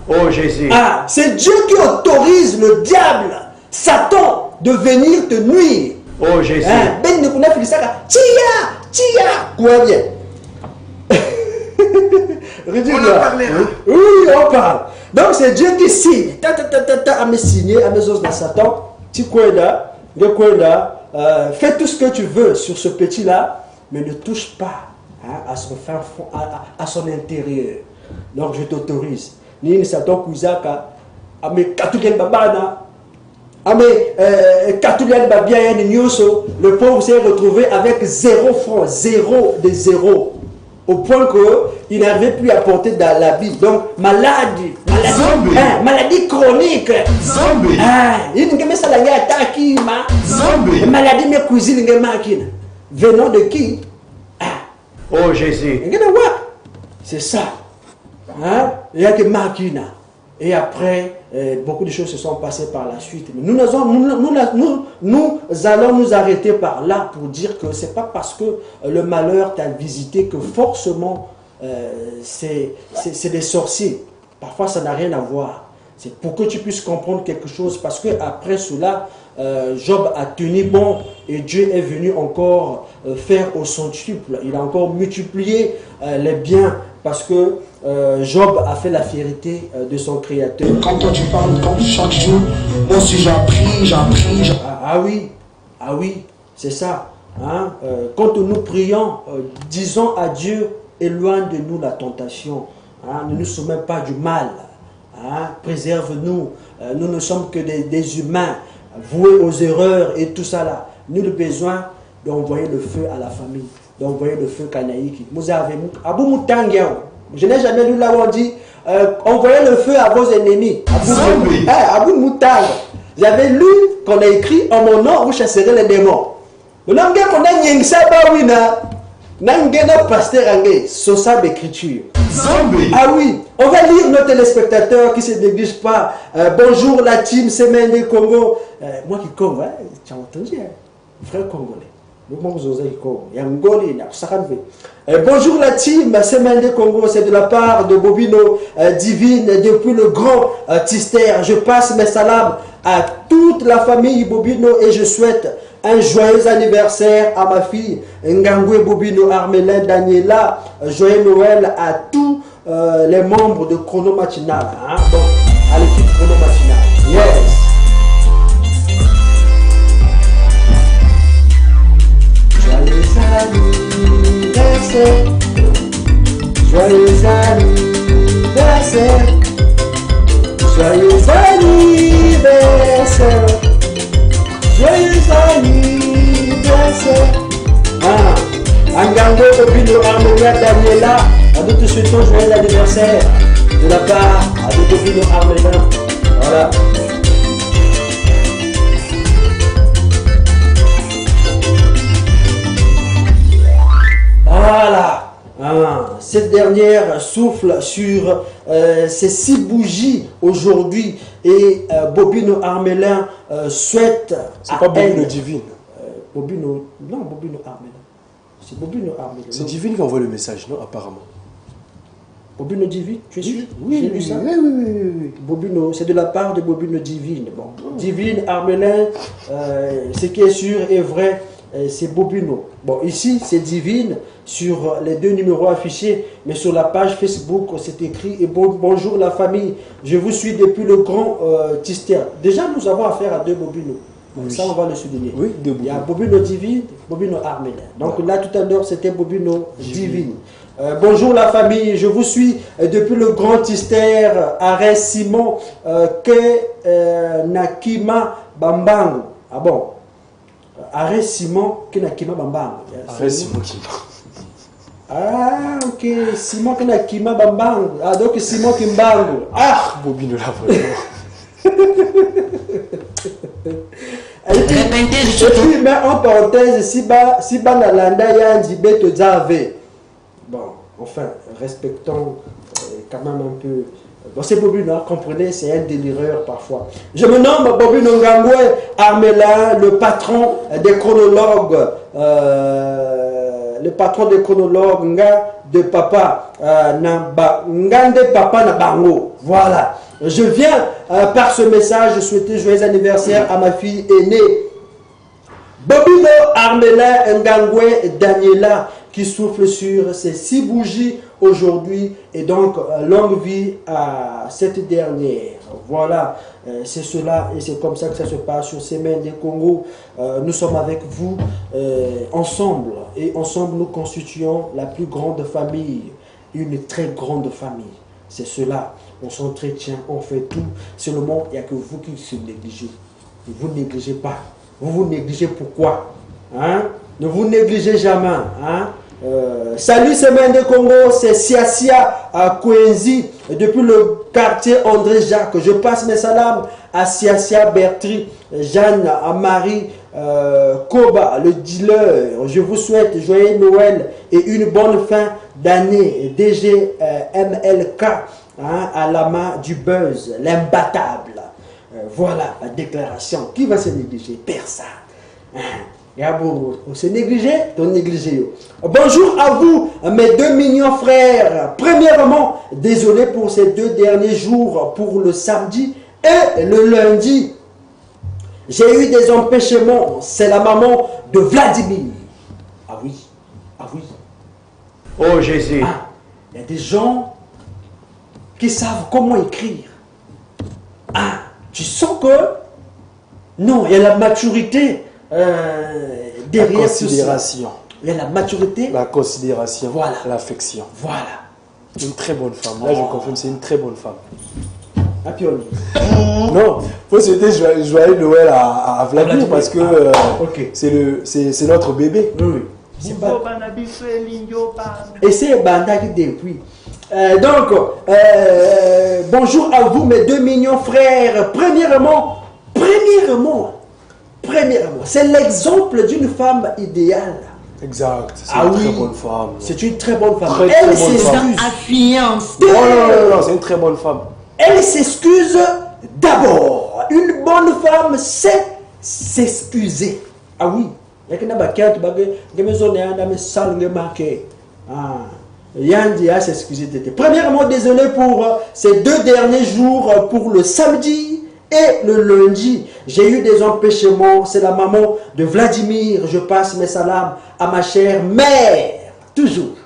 Oh Jésus. Ah, c'est Dieu qui autorise le diable, Satan, de venir te nuire. Oh Jésus. Ben ne connaît plus ça. Tia. Quoi bien? On a parlé, hein? Oui, on parle. Donc c'est Dieu qui signe. À me signer, à mes os de Satan. Fais tout ce que tu veux sur ce petit-là, mais ne touche pas à son fin fond, à son intérieur. Donc je t'autorise. Ni Satan Kouzaka, à mes Katoulian Babana, à mes Katoulian Babia Nyoso, le pauvre s'est retrouvé avec 0 francs, 0 de 0. Au point qu'il n'arrivait plus à porter dans l'habit. Donc, maladie chronique. Il n'y a pas de maladie, mais cuisine, venant de qui? Oh Jésus. C'est ça. Hein? Il y a que Makina. Et après, beaucoup de choses se sont passées par la suite. Mais nous allons nous arrêter par là pour dire que ce n'est pas parce que le malheur t'a visité que forcément c'est des sorciers. Parfois, ça n'a rien à voir. C'est pour que tu puisses comprendre quelque chose. Parce que après cela, Job a tenu bon et Dieu est venu encore faire au centuple. Il a encore multiplié les biens parce que Job a fait la fierté de son créateur. Quand toi tu parles, comme chaque jour, moi aussi j'appris. Ah oui, c'est ça. Hein? Quand nous prions, disons à Dieu, éloigne de nous la tentation. Hein? Ne nous soumets pas du mal. Hein? Préserve-nous. Nous ne sommes que des humains voués aux erreurs et tout ça là. Nous avons besoin d'envoyer le feu à la famille, d'envoyer le feu Kanaïki. Vous avez Abou Moutangiao. Je n'ai jamais lu là où on dit envoyez le feu à vos ennemis. Abou Moutang. J'avais lu qu'on a écrit en mon nom, vous chasserez les démons. Le nom qu'on a Nyengsa Bawina. Nangena pasteur Angé, Sosa d'écriture. Zambé. Ah oui, on va lire nos téléspectateurs qui ne se négligent pas. Bonjour la team Semaine du Congo. Moi qui Congo, hein, tu as entendu, hein? Frère congolais. Bonjour la team Semaine du Congo, c'est de la part de Bobino Divine depuis le grand Tister. Je passe mes salams à toute la famille Bobino et je souhaite un joyeux anniversaire à ma fille Ngangwe Bobino Armelin Daniela. Joyeux Noël à tous les membres de Chrono Matinal. Hein? Donc, à l'équipe Chrono Matinal. Yes. Joyeux anniversaire. Joyeux anniversaire. Joyeux anniversaire. Joyeux anniversaire. Angangwe Bobino Armelin Daniela. Nous te souhaitons joyeux anniversaire de la part de Bobino Armelin. Voilà. Voilà. Cette dernière souffle sur ces 6 bougies aujourd'hui et Bobino Armelin souhaite. C'est pas Bobino Divine. Bobino Armelin. C'est Bobino Armelin. C'est Divine qui envoie le message, non? Apparemment. Bobino Divine, tu es sûr? Oui, j'ai lu ça. Oui. Bobino, c'est de la part de Bobino Divine. Bon. Divine Armelin, ce qui est sûr et vrai, c'est Bobino. Bon, ici, c'est Divine sur les 2 numéros affichés, mais sur la page Facebook, c'est écrit « Et bonjour la famille, je vous suis depuis le grand Tister ». Déjà, nous avons affaire à 2 Bobino. Oui. Ça, on va le souligner. Oui, il y a Bobino Divine, Bobino Armelin. Donc là, tout à l'heure, c'était Bobino Divine. Bonjour la famille, je vous suis depuis le grand Tister, Arrêt Simon, Nakima Bambango. Ah bon? Arrêt Simon, Nakima Bambango. Arrêt Simon Kimba. Ah, ok. Simon Nakima Bambango. Ah, donc Simon Kimbango. Ah! Bobino là, vraiment. Et puis, mais en parenthèse, si Banalanda Yanji Beto Zave. Bon, enfin, respectons quand même un peu. Bon, c'est Bobino, comprenez, c'est un délireur parfois. Je me nomme Bobino Ngangwe Armelin, le patron des chronologues. Le patron des chronologues, Nga de Papa, Ngande Papa Nabango. Voilà. Je viens par ce message souhaiter joyeux anniversaire à ma fille aînée, Bobino Armelin Ngangwe Daniela, qui souffle sur ces 6 bougies aujourd'hui, et donc longue vie à cette dernière. Voilà, c'est cela et c'est comme ça que ça se passe sur Semaine du Congo. Nous sommes avec vous ensemble, et ensemble nous constituons la plus grande famille, une très grande famille. C'est cela, on s'entretient, on fait tout. Seulement, il n'y a que vous qui se négligez. Vous ne négligez pas. Vous négligez pourquoi? Hein? Ne vous négligez jamais. Hein? Salut Semaine de Congo, c'est Siasia à Kouenzi, depuis le quartier André Jacques. Je passe mes salams à Siasia Bertri, Jeanne, à Marie, Koba, le dealer. Je vous souhaite joyeux Noël et une bonne fin d'année. DG MLK, hein, à la main du buzz, l'imbattable. Voilà la déclaration. Qui va se négliger? Personne. On s'est négligé, on négligé. Bonjour à vous, mes 2 mignons frères. Premièrement, désolé pour ces 2 derniers jours, pour le samedi et le lundi. J'ai eu des empêchements. C'est la maman de Vladimir. Ah oui, ah oui. Oh Jésus. Ah, il y a des gens qui savent comment écrire. Ah, tu sens que... Non, il y a la maturité. Derrière la considération. Il y a la maturité. La considération. Voilà. L'affection. Voilà. Une très bonne femme. Là, je confirme, c'est une très bonne femme. À Pioli. Non, il faut souhaiter joyeux Noël à Vladimir parce que okay. C'est notre bébé. Oui. Et c'est Banda qui depuis. Donc, bonjour à vous, mes 2 mignons frères. Premièrement, c'est l'exemple d'une femme idéale. Exact. C'est Ah une oui. très bonne femme. C'est une très bonne femme. Très, Elle très bonne femme. s'excuse. Non, c'est une très bonne femme. Elle s'excuse d'abord. Une bonne femme sait s'excuser. Ah oui. Yandi a s'excusé. Premièrement, désolé pour ces 2 derniers jours, pour le samedi et le lundi. J'ai eu des empêchements. C'est la maman de Vladimir. Je passe mes salams à ma chère mère. Toujours.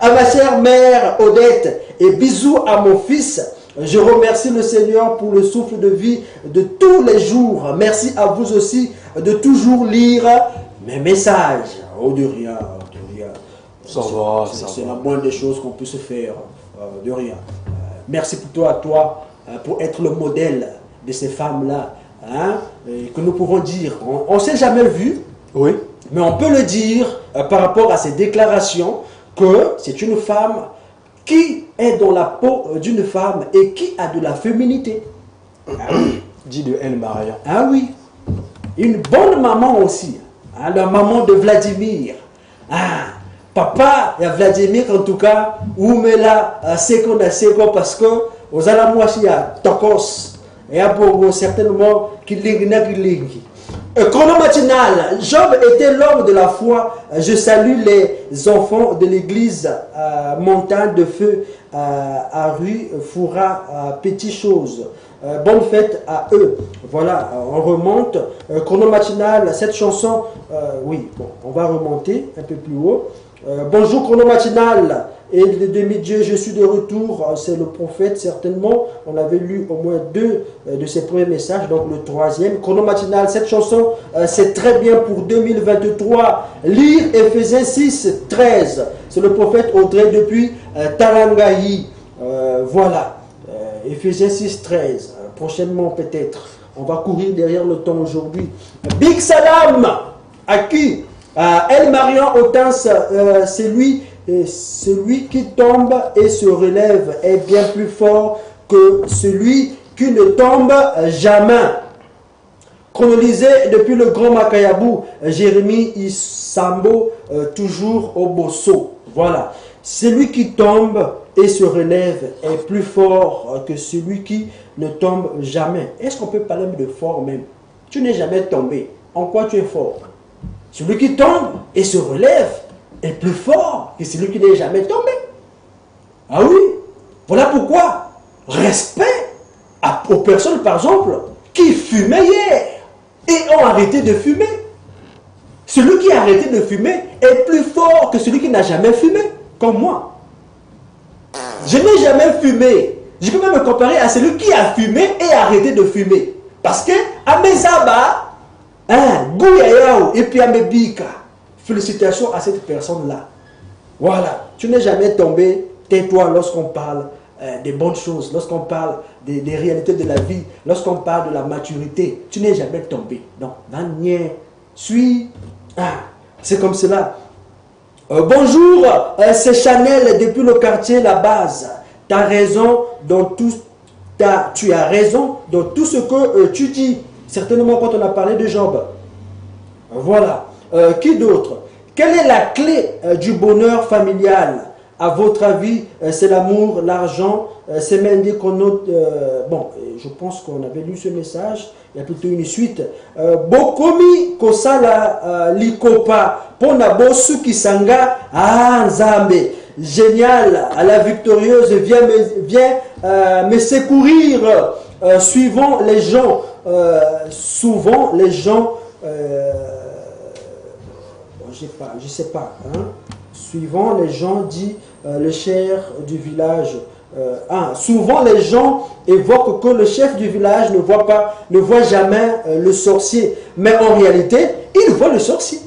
À ma chère mère Odette. Et bisous à mon fils. Je remercie le Seigneur pour le souffle de vie de tous les jours. Merci à vous aussi de toujours lire mes messages. Oh, de rien, de rien. Ça va, C'est la moindre des choses qu'on puisse faire. De rien. Merci plutôt à toi pour être le modèle de ces femmes-là. Hein, que nous pouvons dire. On ne s'est jamais vu. Oui. Mais on peut le dire par rapport à ces déclarations que c'est une femme qui est dans la peau d'une femme et qui a de la féminité. Ah oui. Dit de elle, Maria. Ah oui. Une bonne maman aussi. Hein, la maman de Vladimir. Ah, papa, il y a Vladimir en tout cas. Ou mais là, c'est qu'on a parce que aux alamouachi, il y a Tokos. Et à Bongo, certainement, qui lingi. Chrono matinal, Job était l'homme de la foi. Je salue les enfants de l'église Montagne de Feu à rue Foura, Petit Chose. Bonne fête à eux. Voilà, on remonte. Chrono matinal, cette chanson, oui, bon, on va remonter un peu plus haut. Bonjour Chrono matinal. Et le demi-dieu, je suis de retour, c'est le prophète certainement. On avait lu au moins 2 de ses premiers messages, donc le 3e. Chrono matinal, cette chanson, c'est très bien pour 2023. Lire Éphésiens 6, 13. C'est le prophète Audrey depuis Tarangahi. Voilà, Éphésiens 6, 13. Prochainement peut-être. On va courir derrière le temps aujourd'hui. Big Salam, à qui El Marian Otens, c'est lui. Et celui qui tombe et se relève est bien plus fort que celui qui ne tombe jamais. Chronolisé depuis le grand Makayabou, Jérémie Isambo, toujours au Bosso. Voilà. Celui qui tombe et se relève est plus fort que celui qui ne tombe jamais. Est-ce qu'on peut parler de fort même? Tu n'es jamais tombé. En quoi tu es fort? Celui qui tombe et se relève est plus fort que celui qui n'est jamais tombé. Ah oui. Voilà pourquoi respect aux personnes, par exemple, qui fumaient hier et ont arrêté de fumer. Celui qui a arrêté de fumer est plus fort que celui qui n'a jamais fumé, comme moi. Je n'ai jamais fumé. Je peux même me comparer à celui qui a fumé et arrêté de fumer. Parce que, à mes abats, Gouyayao et puis à mes bika. Félicitations à cette personne-là. Voilà. Tu n'es jamais tombé. Tais-toi lorsqu'on parle des bonnes choses, lorsqu'on parle des réalités de la vie, lorsqu'on parle de la maturité. Tu n'es jamais tombé. Non. Suis. C'est comme cela. Bonjour, c'est Chanel depuis le quartier La Base. Tu as raison dans tout. Tu as raison dans tout ce que tu dis. Certainement quand on a parlé de Job. Voilà. Qui d'autre? Quelle est la clé du bonheur familial? À votre avis, c'est l'amour, l'argent, c'est même dit qu'on note. Bon, je pense qu'on avait lu ce message. Il y a plutôt une suite. Bokomi kosala likopa pona bosu kisanga nzambe. Génial, à la victorieuse vient me secourir. Suivant les gens, souvent les gens. Je sais pas. Hein? Suivant les gens, dit le chef du village. Souvent les gens évoquent que le chef du village ne voit jamais le sorcier. Mais en réalité, il voit le sorcier.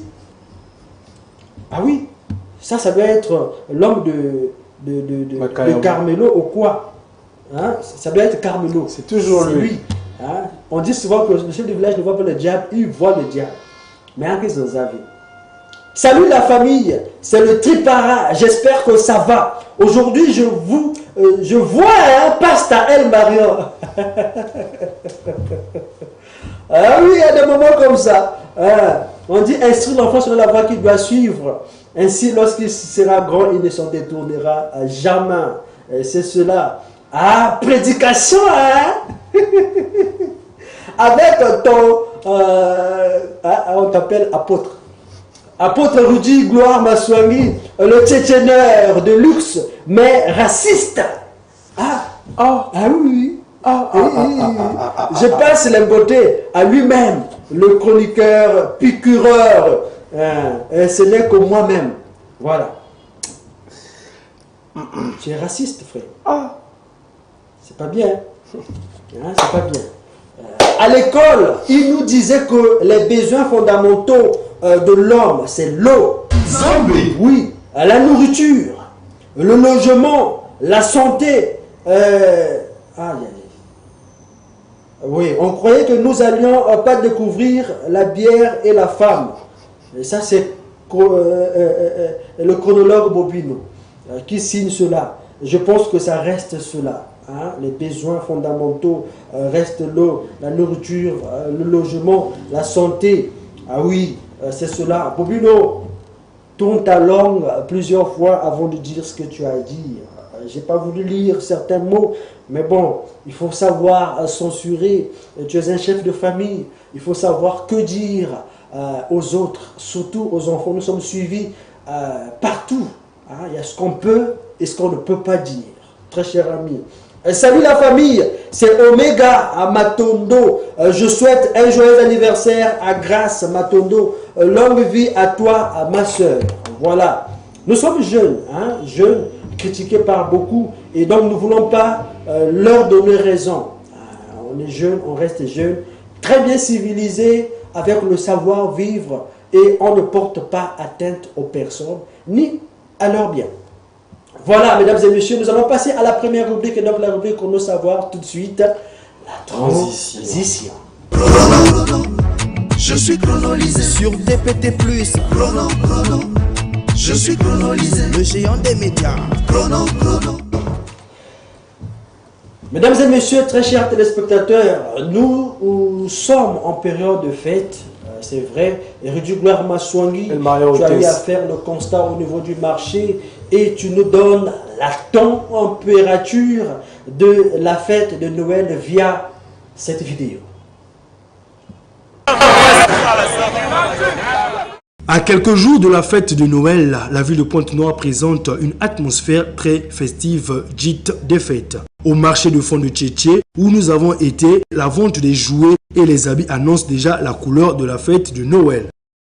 Ah oui, ça doit être l'homme de Carmelo ou quoi? Hein? Ça doit être Carmelo. C'est toujours lui. Hein? On dit souvent que le chef du village ne voit pas le diable, il voit le diable. Mais en qu'est-ce que vous avez? Salut la famille, c'est le Tripara, j'espère que ça va. Aujourd'hui, je vois un pasta El Mario. Ah oui, il y a des moments comme ça. On dit instruire l'enfant sur la voie qu'il doit suivre. Ainsi, lorsqu'il sera grand, il ne s'en détournera jamais. C'est cela. Ah, prédication, hein? Avec ton... on t'appelle apôtre. Apôtre Rudy Gloire Maswangi, le tchétchéneur de luxe, mais raciste. Oui. Je passe les beautés à lui-même, le chroniqueur, piqûreur. Ce n'est que moi-même. Voilà. Tu es raciste, frère. C'est pas bien. C'est pas bien. À l'école, il nous disait que les besoins fondamentaux de l'homme, c'est l'eau. Oui, la nourriture, le logement, la santé. Oui, on croyait que nous allions pas découvrir la bière et la femme. Et ça, c'est le chronologue Bobino qui signe cela. Je pense que ça reste cela. Les besoins fondamentaux restent l'eau, la nourriture, le logement, la santé. Ah oui, c'est cela. Bobino, tourne ta langue plusieurs fois avant de dire ce que tu as dit. J'ai pas voulu lire certains mots, mais bon, il faut savoir censurer. Tu es un chef de famille, il faut savoir que dire aux autres, surtout aux enfants. Nous sommes suivis partout. Il y a ce qu'on peut et ce qu'on ne peut pas dire. Très cher ami. Salut la famille, c'est Omega à Matondo. Je souhaite un joyeux anniversaire à Grace Matondo. Longue vie à toi, à ma soeur. Voilà. Nous sommes jeunes, jeunes, critiqués par beaucoup, et donc nous ne voulons pas leur donner raison. On est jeunes, on reste jeunes, très bien civilisés, avec le savoir-vivre, et on ne porte pas atteinte aux personnes, ni à leur bien. Voilà, mesdames et messieurs, nous allons passer à la première rubrique, et donc la rubrique qu'on veut savoir tout de suite, la transition. Je suis chronolisé sur DPT+. Chrono. Je suis chronolisé, le géant des médias. Chrono. Mesdames et messieurs, très chers téléspectateurs, nous sommes en période de fête, c'est vrai. Et Rudy Gloire Maswangi, tu as eu à faire le constat au niveau du marché et tu nous donnes la température de la fête de Noël via cette vidéo. À quelques jours de la fête de Noël, la ville de Pointe-Noire présente une atmosphère très festive, dite des fêtes. Au marché de fond de Tchétché, où nous avons été, la vente des jouets et les habits annonce déjà la couleur de la fête de Noël.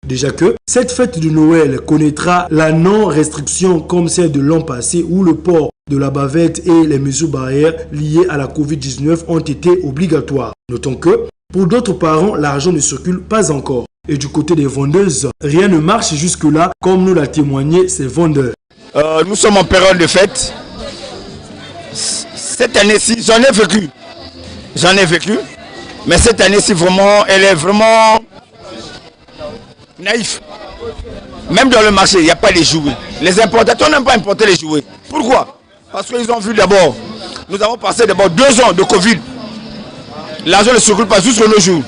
Déjà que cette fête de Noël connaîtra la non-restriction comme celle de l'an passé où le port de la bavette et les mesures barrières liées à la Covid-19 ont été obligatoires. Notons que pour d'autres parents, l'argent ne circule pas encore. Et du côté des vendeuses, rien ne marche jusque-là, comme nous l'a témoigné ces vendeurs. Nous sommes en période de fête. Cette année-ci, j'en ai vécu. Mais cette année-ci, vraiment, elle est vraiment naïve. Même dans le marché, il n'y a pas les jouets. Les importateurs n'aiment pas importer les jouets. Pourquoi? Parce qu'ils ont vu d'abord, nous avons passé d'abord 2 ans de Covid. L'argent ne circule pas jusqu'à nos jours.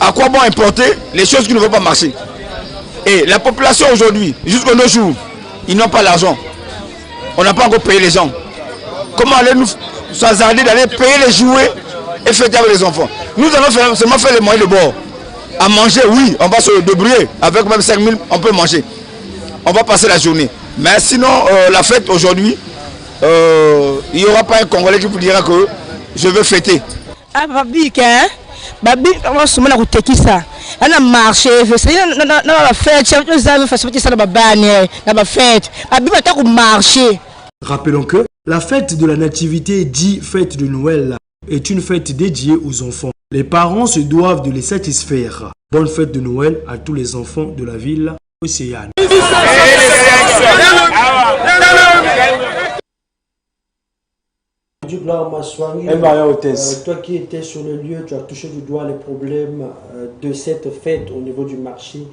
À quoi bon importer les choses qui ne vont pas marcher? Et la population aujourd'hui, jusqu'à nos jours, ils n'ont pas l'argent. On n'a pas encore payé les gens. Comment allez-nous s'hasarder d'aller payer les jouets et fêter avec les enfants? Nous allons seulement faire les moyens de bord. À manger, oui, on va se débrouiller. Avec même 5 000, on peut manger. On va passer la journée. Mais sinon, la fête aujourd'hui, il n'y aura pas un Congolais qui vous dira que je veux fêter. Ah, babi, hein? Babi, on va se mettre à côté ça. On a marché, on a fait, Rappelons que la fête de la nativité, dit fête de Noël, est une fête dédiée aux enfants. Les parents se doivent de les satisfaire. Bonne fête de Noël à tous les enfants de la ville Océane. Du Gloire Maswangi, toi qui étais sur le lieu, tu as touché du doigt les problèmes de cette fête au niveau du marché.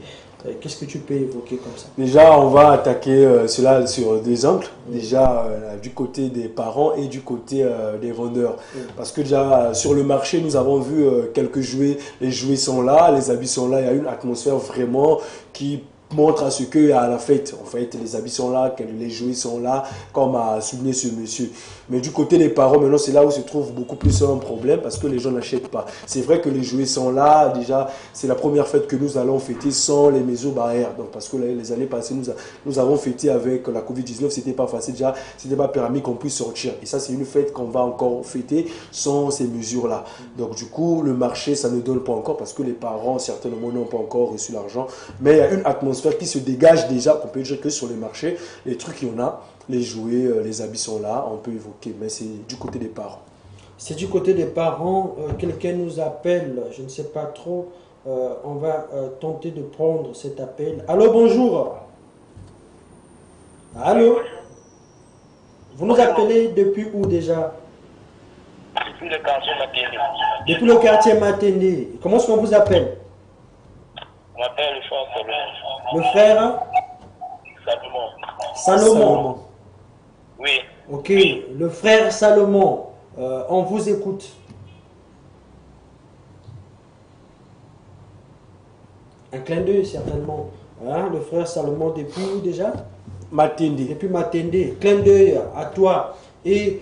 Qu'est-ce que tu peux évoquer comme ça? Déjà, on va attaquer cela sur deux angles. Déjà, du côté des parents et du côté des vendeurs. Parce que déjà, sur le marché, nous avons vu quelques jouets. Les jouets sont là, les habits sont là. Il y a une atmosphère vraiment qui montre à ce que à la fête, en fait, les habits sont là, que les jouets sont là, comme a souligné ce monsieur. Mais du côté des parents, maintenant, c'est là où se trouve beaucoup plus un problème parce que les gens n'achètent pas. C'est vrai que les jouets sont là, déjà, c'est la première fête que nous allons fêter sans les mesures barrières. Donc, parce que les années passées, nous avons fêté avec la Covid-19, c'était pas facile, déjà, c'était pas permis qu'on puisse sortir. Et ça, c'est une fête qu'on va encore fêter sans ces mesures-là. Donc, du coup, le marché, ça ne donne pas encore parce que les parents, certainement, n'ont pas encore reçu l'argent. Mais il y a une atmosphère qui se dégage déjà, qu'on peut dire que sur les marchés, les trucs, il y en a. Les jouets, les habits sont là, on peut évoquer, mais c'est du côté des parents. C'est du côté des parents. Quelqu'un nous appelle, je ne sais pas trop. On va tenter de prendre cet appel. Allô, bonjour. Allô. Vous nous appelez depuis où déjà? Depuis le quartier Matendé. Depuis le quartier Matendé. Comment est-ce qu'on vous appelle? On m'appelle le frère Salomon. Le frère Salomon. Oui. Ok, le frère Salomon, on vous écoute. Un clin d'œil certainement. Hein, le frère Salomon depuis où déjà? Matendé. Depuis Matendé. Clin d'œil à toi. Et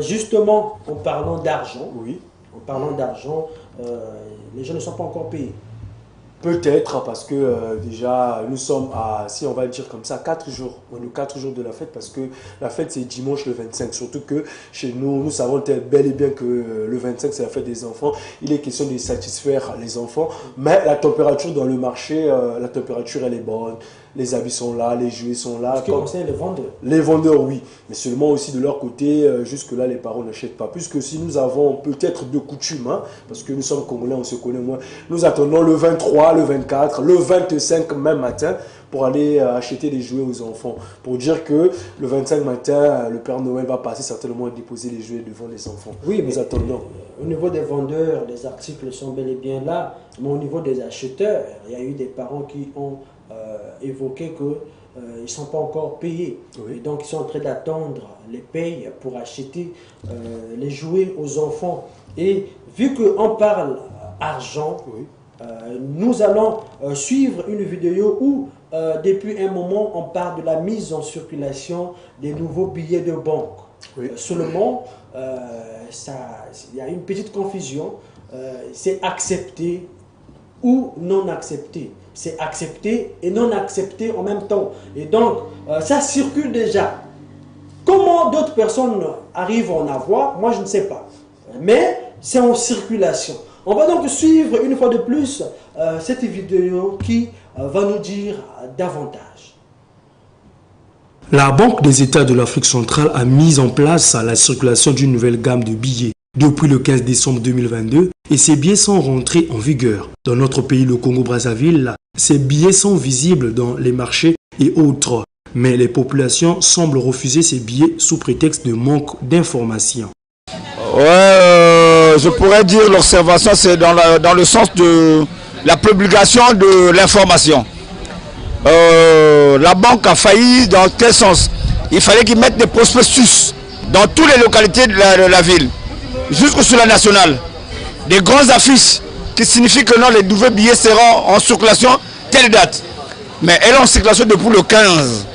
justement, en parlant d'argent, les gens ne sont pas encore payés. Peut-être parce que déjà nous sommes à, si on va le dire comme ça, 4 jours. On est 4 jours de la fête parce que la fête c'est dimanche le 25. Surtout que chez nous, nous savons bel et bien que le 25 c'est la fête des enfants. Il est question de satisfaire les enfants. Mais la température dans le marché, la température elle est bonne. Les habits sont là, les jouets sont là. Ce qui concerne les vendeurs. Les vendeurs, oui. Mais seulement aussi de leur côté, jusque-là, les parents n'achètent pas. Puisque si nous avons peut-être de coutume, hein, parce que nous sommes Congolais, on se connaît moins, nous attendons le 23, le 24, le 25 même matin pour aller acheter des jouets aux enfants. Pour dire que le 25 matin, le Père Noël va passer certainement à déposer les jouets devant les enfants. Oui, mais nous attendons. Au niveau des vendeurs, les articles sont bel et bien là. Mais au niveau des acheteurs, il y a eu des parents qui ont évoqué qu'ils ne sont pas encore payés. Oui. Et donc, ils sont en train d'attendre les payes pour acheter les jouets aux enfants. Et vu qu'on parle argent, oui. Nous allons suivre une vidéo où, depuis un moment, on parle de la mise en circulation des nouveaux billets de banque. Oui. Seulement, il y a une petite confusion. C'est accepté ou non accepté. C'est accepté et non accepté en même temps. Et donc, ça circule déjà. Comment d'autres personnes arrivent à en avoir, moi je ne sais pas. Mais c'est en circulation. On va donc suivre une fois de plus cette vidéo qui va nous dire davantage. La Banque des États de l'Afrique centrale a mis en place la circulation d'une nouvelle gamme de billets depuis le 15 décembre 2022 et ces billets sont rentrés en vigueur. Dans notre pays, le Congo-Brazzaville, ces billets sont visibles dans les marchés et autres, mais les populations semblent refuser ces billets sous prétexte de manque d'informations. Ouais, je pourrais dire l'observation, c'est dans le sens de la publication de l'information. La banque a failli dans quel sens? Il fallait qu'ils mettent des prospectus dans toutes les localités de la ville, jusque sur la nationale. Des grandes affiches qui signifient que non, les nouveaux billets seront en circulation telle date. Mais elles sont en circulation depuis le 15.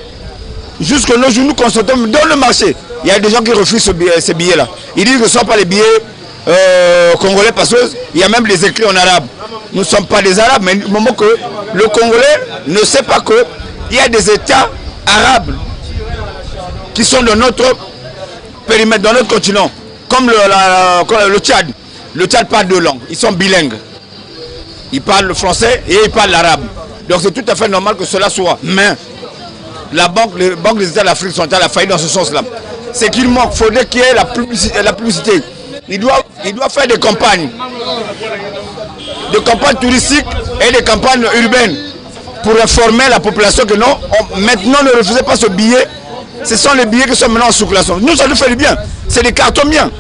Jusque nos jours, nous constatons dans le marché, il y a des gens qui refusent ces billets-là. Ils disent que ce ne sont pas les billets congolais parce qu'il y a même les écrits en arabe. Nous ne sommes pas des arabes, mais du moment que le Congolais ne sait pas qu'il y a des États arabes qui sont dans notre périmètre, dans notre continent, comme le Tchad. Le Tchad parle deux langues, ils sont bilingues. Ils parlent le français et ils parlent l'arabe. Donc c'est tout à fait normal que cela soit. Mais la banque des États de l'Afrique centrale a failli dans ce sens-là. C'est qu'il manque, il faudrait qu'il y ait la publicité. Il doit faire des campagnes touristiques et des campagnes urbaines pour informer la population que non, maintenant ne refusez pas ce billet. Ce sont les billets qui sont maintenant en circulation. Nous, ça nous fait du bien. C'est des cartons bien.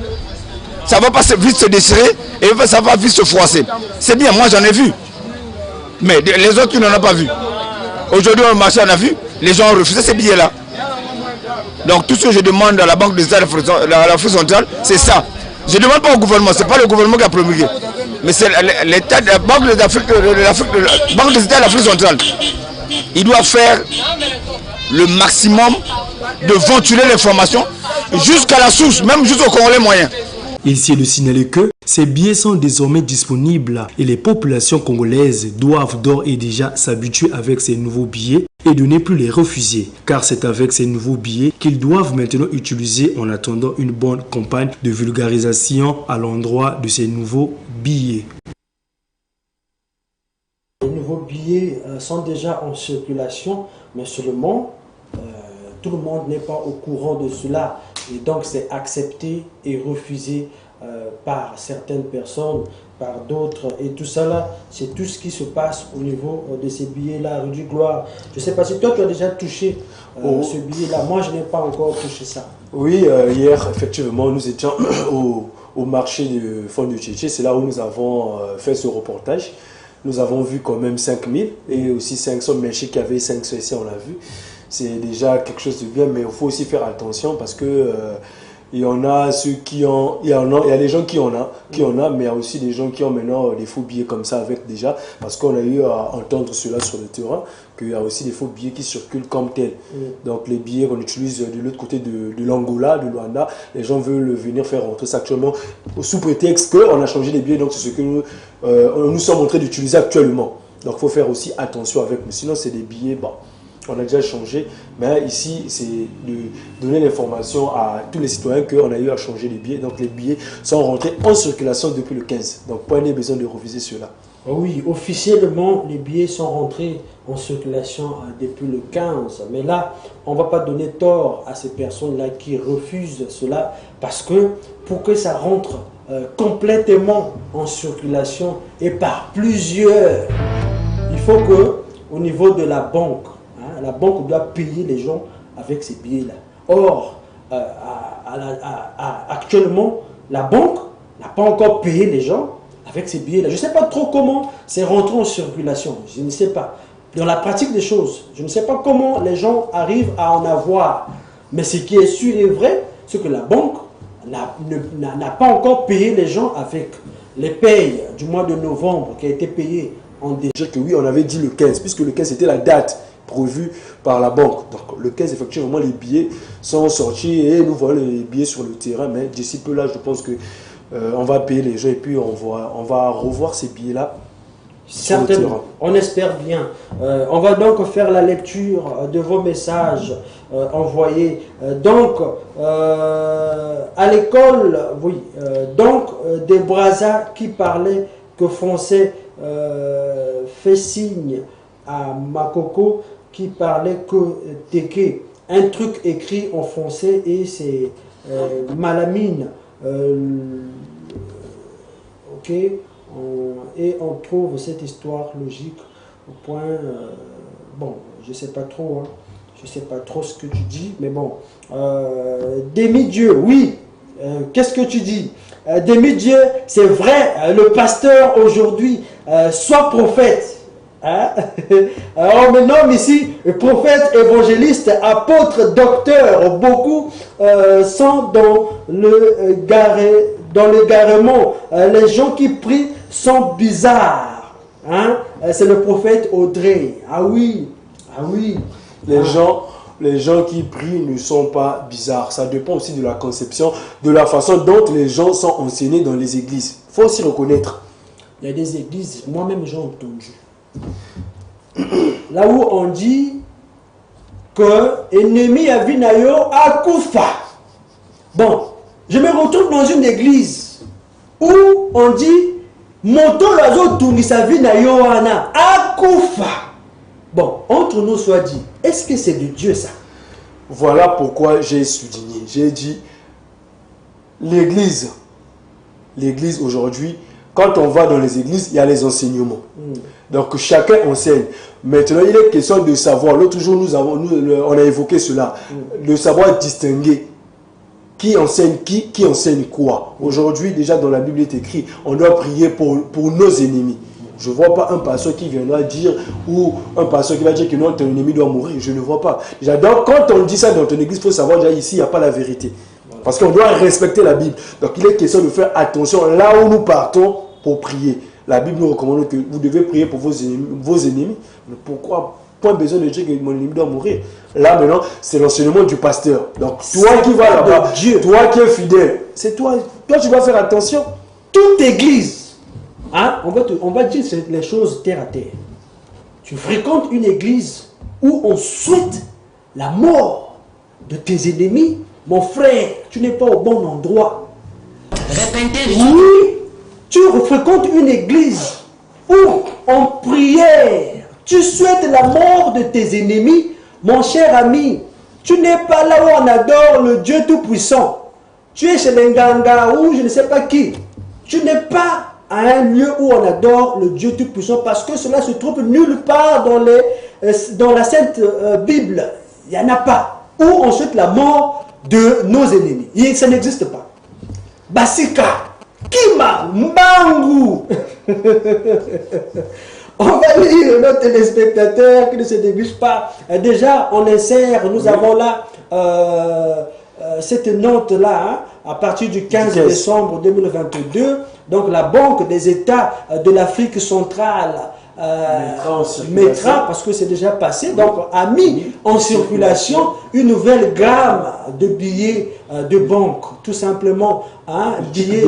Ça ne va pas vite se déchirer et ça va vite se froisser. C'est bien, moi j'en ai vu. Mais les autres, ils n'en ont pas vu. Aujourd'hui, on marché, on a vu, les gens ont refusé ces billets-là. Donc tout ce que je demande à la Banque des États de l'Afrique centrale, c'est ça. Je ne demande pas au gouvernement, ce n'est pas le gouvernement qui a promulgué, mais c'est l'État, la Banque des États de l'Afrique centrale. Il doit faire le maximum de ventiler l'information jusqu'à la source, même jusqu'au Congolais moyen. Ici est de signaler que ces billets sont désormais disponibles et les populations congolaises doivent d'ores et déjà s'habituer avec ces nouveaux billets et de ne plus les refuser, car c'est avec ces nouveaux billets qu'ils doivent maintenant utiliser en attendant une bonne campagne de vulgarisation à l'endroit de ces nouveaux billets. Les nouveaux billets sont déjà en circulation, mais seulement tout le monde n'est pas au courant de cela. Et donc c'est accepté et refusé par certaines personnes, par d'autres. Et tout ça là, c'est tout ce qui se passe au niveau de ces billets-là, rue du Gloire. Je ne sais pas si toi tu as déjà touché ce billet-là. Moi je n'ai pas encore touché ça. Oui, hier effectivement nous étions au marché du Fonds de Tchétché. C'est là où nous avons fait ce reportage. Nous avons vu quand même 5000 et aussi 500, mais je sais qu'il y avait 500 ici, on l'a vu. C'est déjà quelque chose de bien, mais il faut aussi faire attention parce que il y en a ceux qui ont, il y a des gens qui en ont, mais il y a aussi des gens qui ont maintenant des faux billets comme ça avec déjà, parce qu'on a eu à entendre cela sur le terrain, qu'il y a aussi des faux billets qui circulent comme tels. Donc les billets qu'on utilise de l'autre côté de l'Angola, de Luanda, les gens veulent venir faire rentrer ça actuellement sous prétexte qu'on a changé les billets, donc c'est ce que nous sommes en train d'utiliser actuellement. Donc il faut faire aussi attention avec, mais sinon c'est des billets, bon. On a déjà changé, mais ici, c'est de donner l'information à tous les citoyens qu'on a eu à changer les billets. Donc, les billets sont rentrés en circulation depuis le 15. Donc, pas besoin de reviser cela. Oui, officiellement, les billets sont rentrés en circulation depuis le 15. Mais là, on ne va pas donner tort à ces personnes-là qui refusent cela, parce que pour que ça rentre complètement en circulation et par plusieurs, il faut que, au niveau de la banque doit payer les gens avec ces billets-là. Or, actuellement, la banque n'a pas encore payé les gens avec ces billets-là. Je ne sais pas trop comment c'est rentré en circulation. Je ne sais pas. Dans la pratique des choses, je ne sais pas comment les gens arrivent à en avoir. Mais ce qui est sûr et vrai, c'est que la banque n'a pas encore payé les gens avec les payes du mois de novembre qui a été payé en décembre. Que oui, on avait dit le 15, puisque le 15 c'était la date prévu par la banque. Donc le 15, effectivement, les billets sont sortis et nous voyons les billets sur le terrain. Mais d'ici peu là, je pense que on va payer les gens et puis on va revoir ces billets-là. Certainement, on espère bien. On va donc faire la lecture de vos messages envoyés. Donc, à l'école, oui, donc des Brazza qui parlaient que français fait signe à Makoko qui parlait que Teke, un truc écrit en français et c'est Malamine. Ok, et on trouve cette histoire logique au point. Bon, je sais pas trop, hein, je sais pas trop ce que tu dis, mais bon. Demi-dieu, oui. Qu'est-ce que tu dis? Demi-dieu, c'est vrai. Le pasteur aujourd'hui, soit prophète. Hein? Alors maintenant ici, prophète, évangéliste, apôtre, docteur, beaucoup sont dans l'égarement. Les gens qui prient sont bizarres. Hein? C'est le prophète Audrey. Ah oui, ah oui. Les gens qui prient ne sont pas bizarres. Ça dépend aussi de la conception, de la façon dont les gens sont enseignés dans les églises. Il faut aussi reconnaître. Il y a des églises, moi-même j'ai entendu. Là où on dit que ennemi à Vinayo à Koufa. Bon, je me retrouve dans une église où on dit Moto Lazo Tungisa Vinayo Ana à Koufa. Bon, entre nous soit dit, est-ce que c'est de Dieu ça? Voilà pourquoi j'ai souligné. J'ai dit l'église aujourd'hui, quand on va dans les églises, il y a les enseignements. Donc chacun enseigne. Maintenant, il est question de savoir. L'autre jour, on a évoqué cela. De savoir distinguer qui enseigne qui enseigne quoi. Aujourd'hui, déjà dans la Bible, il est écrit, on doit prier pour nos ennemis. Je ne vois pas un pasteur qui viendra dire, ou un pasteur qui va dire que non, ton ennemi doit mourir. Je ne vois pas. Donc, quand on dit ça dans ton église, il faut savoir déjà ici, il n'y a pas la vérité. Parce qu'on doit respecter la Bible. Donc, il est question de faire attention là où nous partons pour prier. La Bible nous recommande que vous devez prier pour vos ennemis. Mais pourquoi? Pas besoin de dire que mon ennemi doit mourir. Là, maintenant, c'est l'enseignement du pasteur. Donc, toi qui vas là-bas, toi qui es fidèle, c'est toi. Toi, tu vas faire attention. Toute église, hein, on va dire les choses terre à terre. Tu fréquentes une église où on souhaite la mort de tes ennemis, mon frère, tu n'es pas au bon endroit. Oui, tu fréquentes une église où en prière, tu souhaites la mort de tes ennemis, mon cher ami. Tu n'es pas là où on adore le Dieu Tout-Puissant. Tu es chez les Nganga ou je ne sais pas qui. Tu n'es pas à un lieu où on adore le Dieu Tout-Puissant parce que cela se trouve nulle part dans la Sainte Bible. Il n'y en a pas. Où on souhaite la mort de nos ennemis. Ça n'existe pas. Basika, Kima, Mbangu. On va lire nos téléspectateurs qui ne se débusent pas. Déjà, on insère, nous avons là cette note-là, hein, à partir du 15 décembre 2022. Donc, la Banque des États de l'Afrique centrale mettra, parce que c'est déjà passé, donc a mis en circulation une nouvelle gamme de billets de banque, tout simplement, hein, billets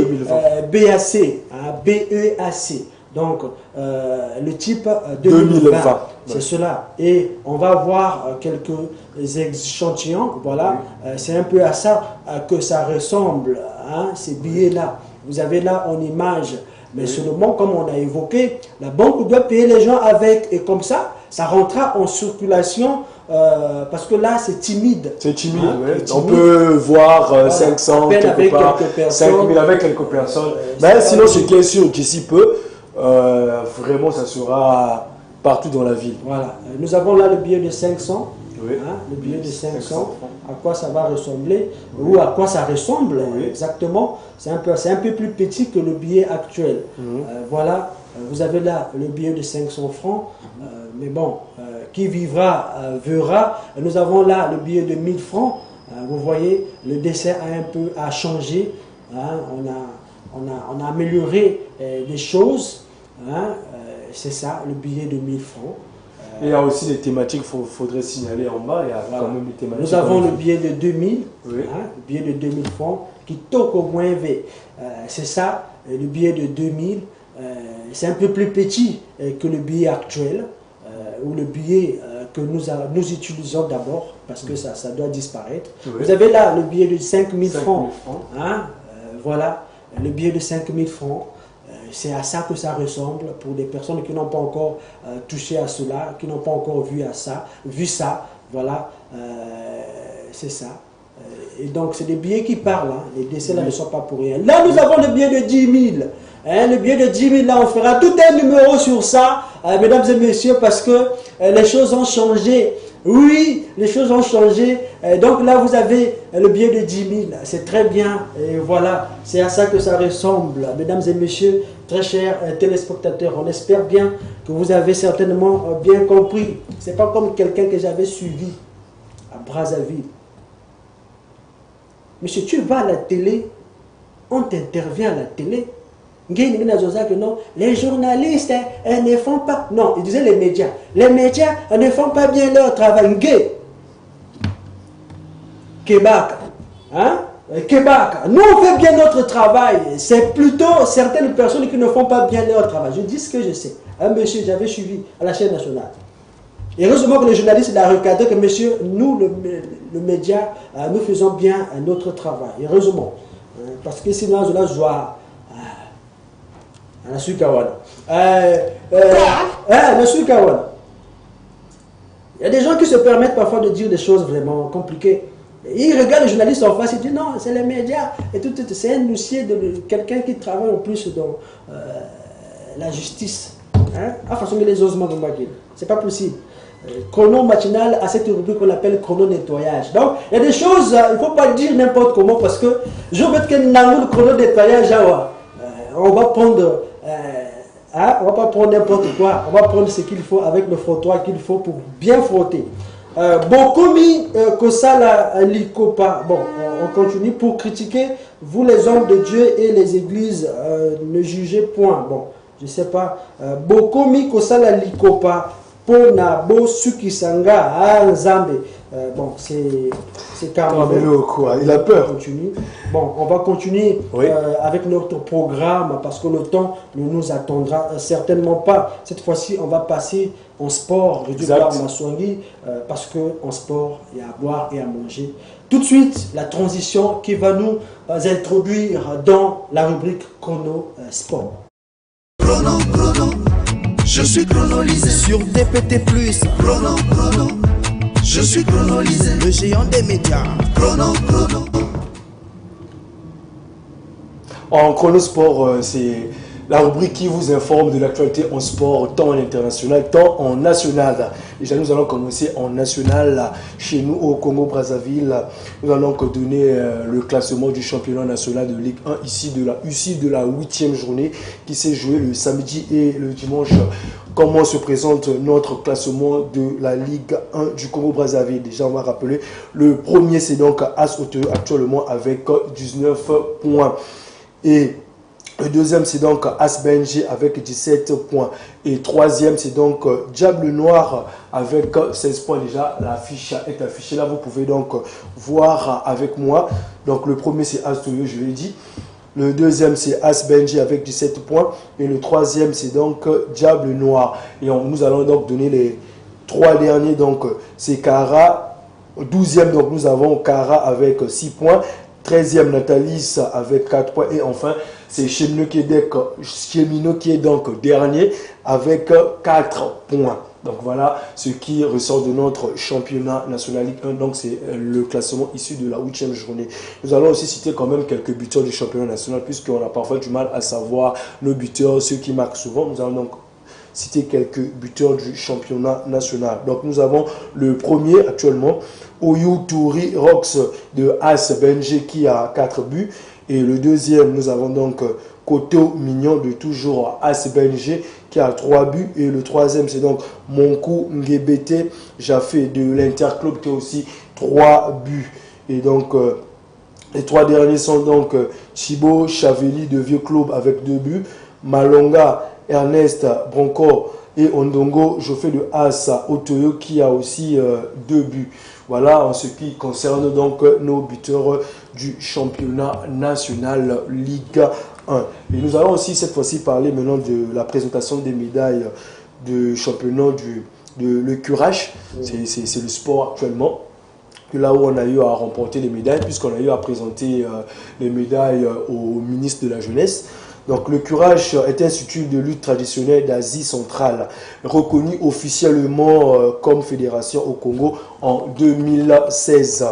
BAC, hein, BEAC. Donc, le type 2020, c'est cela. Et on va voir quelques échantillons. Voilà, c'est un peu à ça que ça ressemble, hein, ces billets-là. Vous avez là en image, mais seulement, comme on a évoqué, la banque doit payer les gens avec. Et comme ça, ça rentrera en circulation. Parce que là, c'est timide. C'est timide, hein, oui. On peut voir 500, quelque part, 5000 avec quelques personnes. Mais sinon, ce qui est sûr qu'ici peu, vraiment, ça sera partout dans la ville. Voilà. Nous avons là le billet de 500. Oui. Hein, le billet de 500. À quoi ça va ressembler, ou à quoi ça ressemble exactement. C'est un peu plus petit que le billet actuel. Voilà. Vous avez là le billet de 500 francs. Mais bon, qui vivra, verra. Nous avons là le billet de 1000 francs. Vous voyez, le dessin a changé. Hein, on a amélioré des choses. Hein, c'est ça, le billet de 1000 francs. Et il y a aussi des thématiques qu'il faudrait signaler en bas. Il y a quand même des thématiques. Nous avons le billet de 2000, hein, le billet de 2000 francs qui toque au moins V. C'est ça, le billet de 2000. C'est un peu plus petit que le billet actuel, ou le billet que nous utilisons d'abord, parce que ça doit disparaître. Vous avez là le billet de 5000 francs. Hein, voilà, le billet de 5000 francs. C'est à ça que ça ressemble pour des personnes qui n'ont pas encore touché à cela, qui n'ont pas encore vu ça. Voilà, c'est ça. Et donc, c'est des billets qui parlent. Hein. Les décès là ne sont pas pour rien. Là, nous avons le billet de 10 000. Hein, le billet de 10 000, là, on fera tout un numéro sur ça, mesdames et messieurs, parce que les choses ont changé. Oui, les choses ont changé. Donc là, vous avez le billet de 10 000. C'est très bien. Et voilà, c'est à ça que ça ressemble. Mesdames et messieurs, très chers téléspectateurs, on espère bien que vous avez certainement bien compris. Ce n'est pas comme quelqu'un que j'avais suivi à Brazzaville. Monsieur, tu vas à la télé, on t'intervient à la télé. Non, les journalistes ne font pas. Non, il disait les médias. Les médias ne font pas bien leur travail. Québec. Hein? Québec. Nous, on fait bien notre travail. C'est plutôt certaines personnes qui ne font pas bien leur travail. Je dis ce que je sais. Un monsieur, j'avais suivi à la chaîne nationale. Et heureusement que le journaliste a recadré que monsieur, nous, le média, nous faisons bien notre travail. Heureusement. Parce que sinon, je dois. Il y a des gens qui se permettent parfois de dire des choses vraiment compliquées. Ils regardent les journalistes en face et disent non, c'est les médias. Et tout, c'est un dossier de quelqu'un qui travaille en plus dans la justice. Hein? Enfin, les osements de Magui. C'est pas possible. Chrono matinal à cette rubrique qu'on appelle chrono nettoyage. Donc, il y a des choses, il ne faut pas dire n'importe comment parce que je veux que nous avons le chrono nettoyage. On va prendre Hein? On ne va pas prendre n'importe quoi. On va prendre ce qu'il faut avec le frottoir qu'il faut pour bien frotter. Bokomi Kosala Likopa. Bon, on continue pour critiquer. Vous les hommes de Dieu et les églises, ne jugez point. Bon, je ne sais pas. Bokomi Kosala Likopa. Ponabo Sukisanga Nzambe. Bon, c'est Carmelo quoi. Il a peur. Bon, on va continuer avec notre programme parce que le temps ne nous attendra certainement pas. Cette fois-ci, on va passer en sport. Je dis pas Maswangi parce qu'en sport, il y a à boire et à manger. Tout de suite, la transition qui va nous introduire dans la rubrique Chrono Sport. Chrono. Je suis chronolisé sur DPT+. Chrono. Je suis chronolisé. Le géant des médias. Chrono. En chronosport, c'est la rubrique qui vous informe de l'actualité en sport, tant en international, tant en national. Déjà, nous allons commencer en national. Chez nous, au Congo-Brazzaville, nous allons donner le classement du championnat national de Ligue 1, ici de la 8e journée, qui s'est jouée le samedi et le dimanche. Comment se présente notre classement de la Ligue 1 du Congo-Brazzaville? Déjà, on va rappeler, le premier, c'est donc As Hauteux, actuellement avec 19 points. Et le deuxième, c'est donc As Benji avec 17 points. Et troisième, c'est donc Diable Noir avec 16 points. Déjà, la fiche est affichée. Là, vous pouvez donc voir avec moi. Donc, le premier, c'est As Toyo, je l'ai dit. Le deuxième, c'est As Benji avec 17 points. Et le troisième, c'est donc Diable Noir. Et nous allons donc donner les trois derniers. Donc, c'est Kara. 12e, donc nous avons Kara avec 6 points. 13e, Nathalie avec 4 points. Et enfin, c'est Chemino qui est donc dernier avec 4 points. Donc voilà ce qui ressort de notre championnat national Ligue 1. Donc c'est le classement issu de la 8e journée. Nous allons aussi citer quand même quelques buteurs du championnat national, puisqu'on a parfois du mal à savoir nos buteurs, ceux qui marquent souvent. Nous allons donc citer quelques buteurs du championnat national. Donc nous avons le premier actuellement, Oyu Touri Rox de As Benji qui a 4 buts. Et le deuxième, nous avons donc Koto Mignon de toujours As Benji qui a 3 buts. Et le troisième, c'est donc Monkou Ngebete Jafé de l'Interclub qui a aussi 3 buts. Et donc, les trois derniers sont donc Chibo Chaveli de Vieux Club avec 2 buts. Malonga Ernest Bronco et Ondongo Joffé de As Otoyo qui a aussi 2 buts. Voilà en ce qui concerne donc nos buteurs du championnat national Ligue 1. Et nous allons aussi cette fois-ci parler maintenant de la présentation des médailles du championnat de le Curache. C'est le sport actuellement. Là où on a eu à remporter les médailles, puisqu'on a eu à présenter les médailles au ministre de la Jeunesse. Donc, le Curache est un institut de lutte traditionnelle d'Asie centrale, reconnu officiellement comme fédération au Congo en 2016.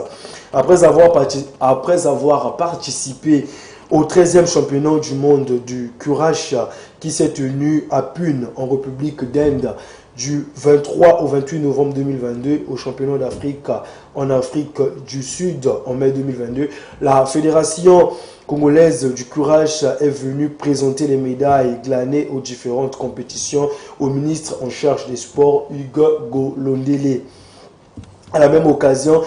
Après avoir participé au 13e championnat du monde du Curache qui s'est tenu à Pune en République d'Inde du 23 au 28 novembre 2022 au championnat d'Afrique en Afrique du Sud en mai 2022, la fédération congolaise du Curache est venue présenter les médailles glanées aux différentes compétitions au ministre en charge des sports Hugo Golondele. À la même occasion,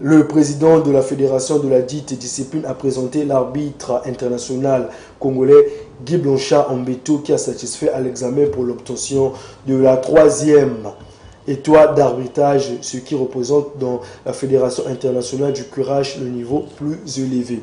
le président de la fédération de la dite discipline a présenté l'arbitre international congolais Guy Blanchard Ambeto qui a satisfait à l'examen pour l'obtention de la 3e étoile d'arbitrage, ce qui représente dans la fédération internationale du Curache le niveau plus élevé.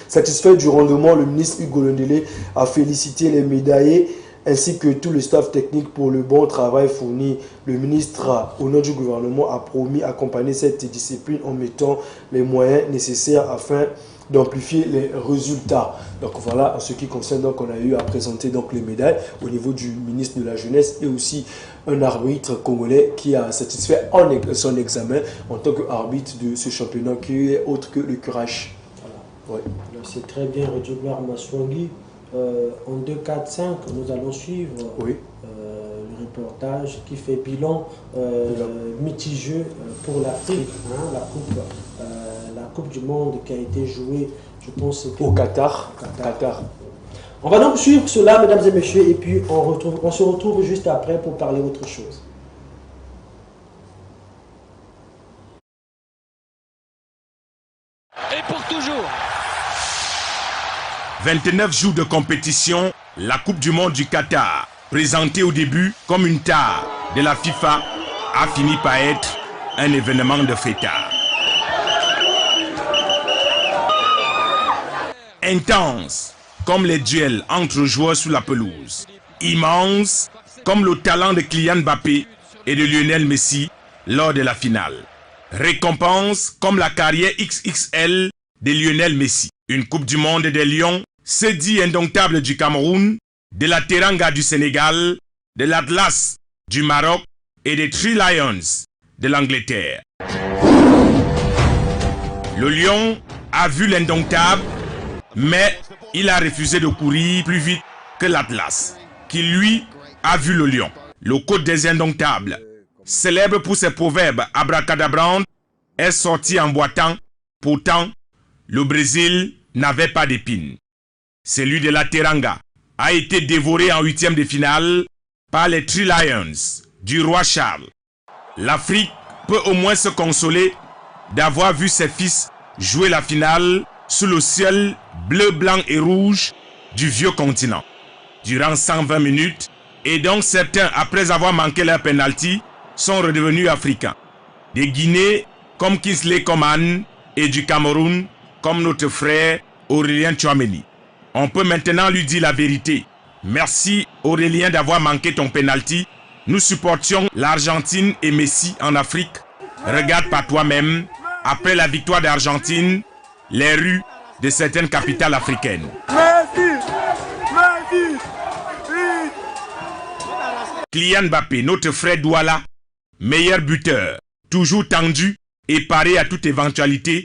Satisfait du rendement, le ministre Hugo Golondele a félicité les médaillés ainsi que tout le staff technique pour le bon travail fourni. Le ministre, au nom du gouvernement, a promis d'accompagner cette discipline en mettant les moyens nécessaires afin d'amplifier les résultats. Donc voilà, en ce qui concerne, donc, on a eu à présenter donc, les médailles au niveau du ministre de la Jeunesse et aussi un arbitre congolais qui a satisfait son examen en tant qu'arbitre de ce championnat qui est autre que le Curache. Voilà. Ouais. C'est très bien, Redjougar Maswangi. En 2-4-5, nous allons suivre le reportage qui fait bilan mitigeux pour l'Afrique. Hein, la coupe du Monde qui a été jouée, je pense, au Qatar. On va donc suivre cela, mesdames et messieurs, et puis on se retrouve juste après pour parler autre chose. Et pour toujours. 29 jours de compétition, la Coupe du Monde du Qatar, présentée au début comme une tare de la FIFA, a fini par être un événement de fêtard. Intense comme les duels entre joueurs sur la pelouse. Immense comme le talent de Kylian Mbappé et de Lionel Messi lors de la finale. Récompense comme la carrière XXL de Lionel Messi. Une Coupe du Monde des Lions, se dit indomptable du Cameroun, de la Teranga du Sénégal, de l'Atlas du Maroc et des Three Lions de l'Angleterre. Le Lion a vu l'indomptable, mais il a refusé de courir plus vite que l'Atlas, qui lui a vu le lion. Le code des indomptables, célèbre pour ses proverbes abracadabrantes, est sorti en boitant. Pourtant, le Brésil n'avait pas d'épines. Celui de la Teranga a été dévoré en huitième de finale par les Three Lions du roi Charles. L'Afrique peut au moins se consoler d'avoir vu ses fils jouer la finale sous le ciel bleu, blanc et rouge du vieux continent. Durant 120 minutes, et donc certains, après avoir manqué leur penalty, sont redevenus africains. Des Guinées comme Kingsley Coman et du Cameroun comme notre frère Aurélien Tchouaméni. On peut maintenant lui dire la vérité. Merci Aurélien d'avoir manqué ton penalty. Nous supportions l'Argentine et Messi en Afrique. Regarde par toi-même, après la victoire d'Argentine, les rues de certaines capitales africaines. Kylian Mbappé, notre frère Douala, meilleur buteur, toujours tendu et paré à toute éventualité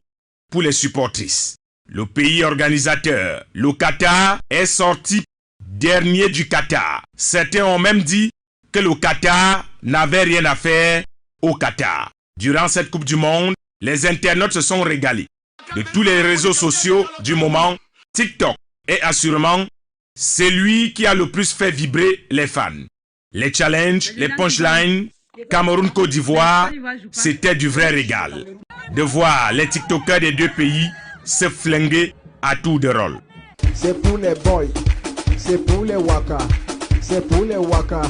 pour les supportrices. Le pays organisateur, le Qatar, est sorti dernier du Qatar. Certains ont même dit que le Qatar n'avait rien à faire au Qatar. Durant cette Coupe du Monde, les internautes se sont régalés. De tous les réseaux sociaux du moment, TikTok est assurément celui qui a le plus fait vibrer les fans. Les challenges, les punchlines, Cameroun-Côte d'Ivoire, c'était du vrai régal. De voir les TikTokers des deux pays se flinguer à tour de rôle. C'est pour les boys, c'est pour les waka, c'est pour les waka.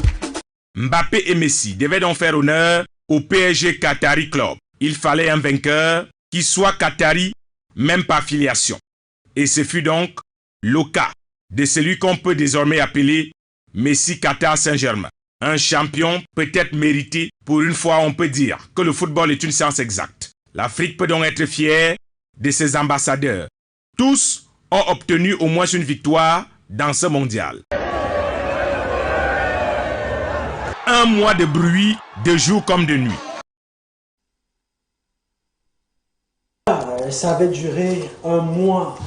Mbappé et Messi devaient donc faire honneur au PSG Qatari Club. Il fallait un vainqueur qui soit Qatari, même par filiation. Et ce fut donc le cas de celui qu'on peut désormais appeler Messi Qatar Saint-Germain. Un champion peut-être mérité. Pour une fois, on peut dire que le football est une science exacte. L'Afrique peut donc être fière de ses ambassadeurs. Tous ont obtenu au moins une victoire dans ce mondial. Un mois de bruit, de jour comme de nuit. Ça avait duré un mois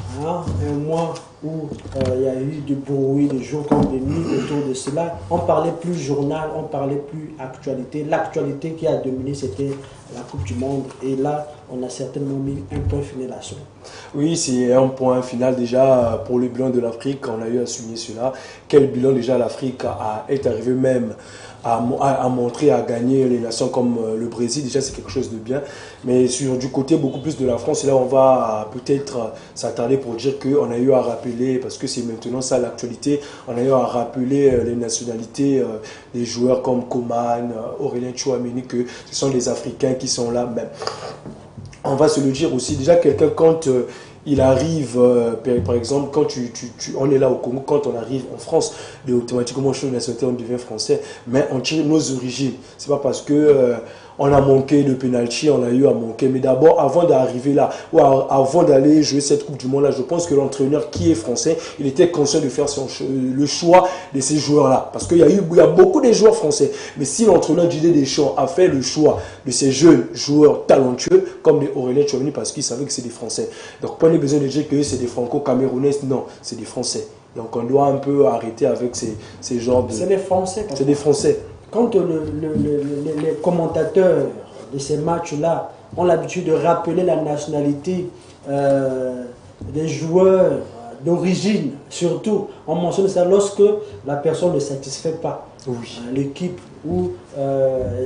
où il y a eu du bruit de jour comme de nuit autour de cela. On parlait plus journal, on parlait plus actualité. L'actualité qui a dominé, c'était la Coupe du Monde. Et là, on a certainement mis un point final à cela. Oui, c'est un point final déjà pour le bilan de l'Afrique. On a eu à souligner cela. Quel bilan déjà l'Afrique est arrivé même à montrer, à gagner les nations comme le Brésil. Déjà, c'est quelque chose de bien. Mais sur du côté beaucoup plus de la France, et là, on va peut-être s'attarder pour dire qu'on a eu à rappeler, parce que c'est maintenant ça l'actualité, on a eu à rappeler les nationalités des joueurs comme Coman, Aurélien Tchouaméni, que ce sont des Africains qui sont là. Même. On va se le dire aussi, déjà quelqu'un quand il arrive, par exemple, quand on est là au Congo, quand on arrive en France, automatiquement, chez nationalité, on devient français, mais on tire nos origines. C'est pas parce que on a manqué de penalty, on a eu à manquer. Mais d'abord, avant d'arriver là, ou avant d'aller jouer cette Coupe du Monde là, je pense que l'entraîneur qui est français, il était conscient de faire le choix de ces joueurs-là. Parce qu'il y a beaucoup de joueurs français. Mais si l'entraîneur Didier Deschamps a fait le choix de ces jeunes joueurs talentueux, comme les Aurélien Tchouaméni, parce qu'il savait que c'est des Français. Donc, pas besoin de dire que c'est des Franco-Camerounais. Non, c'est des Français. Donc, on doit un peu arrêter avec ces genres de... C'est des Français. C'est des Français. Quand les commentateurs de ces matchs-là ont l'habitude de rappeler la nationalité des joueurs d'origine, surtout, on mentionne ça lorsque la personne ne satisfait pas l'équipe ou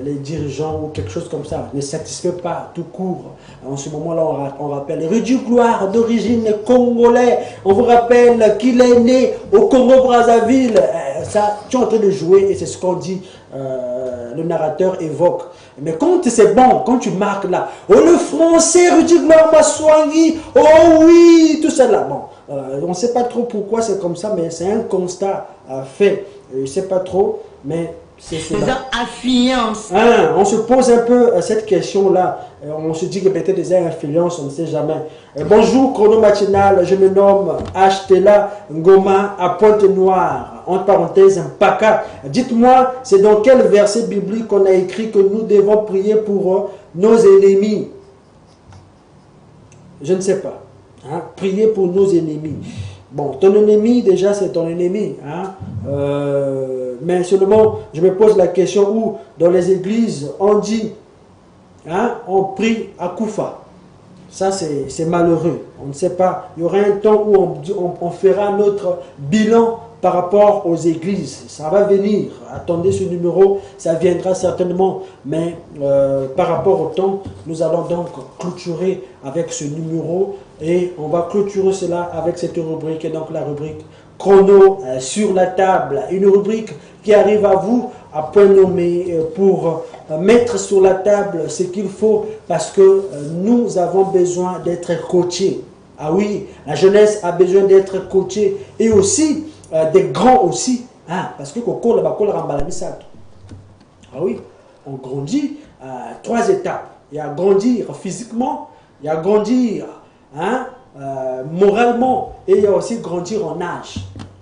les dirigeants ou quelque chose comme ça, ne satisfait pas tout court. En ce moment-là, on rappelle Rudy Gloire, d'origine congolais. On vous rappelle qu'il est né au Congo-Brazzaville. Ça, tu es en train de jouer et c'est ce qu'on dit, le narrateur évoque. Mais quand c'est bon, quand tu marques là, oh le français, Rudy Gloire Maswangi, oh oui, tout ça là. Bon, on ne sait pas trop pourquoi c'est comme ça, mais c'est un constat fait. Je ne sais pas trop, mais c'est cela. Influence. On se pose un peu cette question-là. On se dit que peut-être des influences, on ne sait jamais. Bonjour, Chrono Matinal, je me nomme Ashtela Ngoma à Pointe-Noire, entre parenthèses, Mpaka. Dites-moi, c'est dans quel verset biblique on a écrit que nous devons prier pour nos ennemis? Je ne sais pas. Prier pour nos ennemis. Bon, ton ennemi, déjà, c'est ton ennemi. Mais seulement, je me pose la question où, dans les églises, on dit, on prie à Koufa. Ça, c'est malheureux. On ne sait pas. Il y aura un temps où on fera notre bilan par rapport aux églises. Ça va venir. Attendez ce numéro, ça viendra certainement. Mais par rapport au temps, nous allons donc clôturer avec ce numéro. Et on va clôturer cela avec cette rubrique. Et donc la rubrique Chrono sur la table. Une rubrique qui arrive à vous à point nommé pour mettre sur la table ce qu'il faut. Parce que nous avons besoin d'être coachés. Ah oui, la jeunesse a besoin d'être coachée. Et aussi, des grands aussi. Parce que ah oui, on grandit à 3 étapes. Il y a grandir physiquement, il y a grandir moralement et il y a aussi grandir en âge.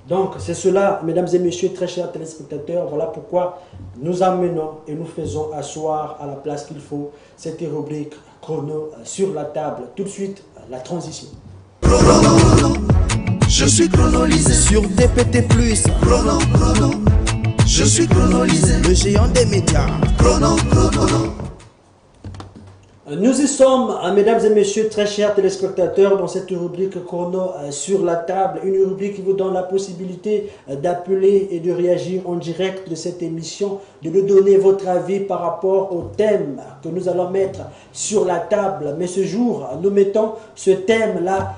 Donc c'est cela, mesdames et messieurs, très chers téléspectateurs, voilà pourquoi nous amenons et nous faisons asseoir à la place qu'il faut cette rubrique Chrono sur la table. Tout de suite, la transition. Je suis chronolisé sur DPT+. Chrono, je suis chronolisé. Le géant des médias. Chrono. Nous y sommes, mesdames et messieurs, très chers téléspectateurs, dans cette rubrique Chrono sur la table. Une rubrique qui vous donne la possibilité d'appeler et de réagir en direct de cette émission, de nous donner votre avis par rapport au thème que nous allons mettre sur la table. Mais ce jour, nous mettons ce thème-là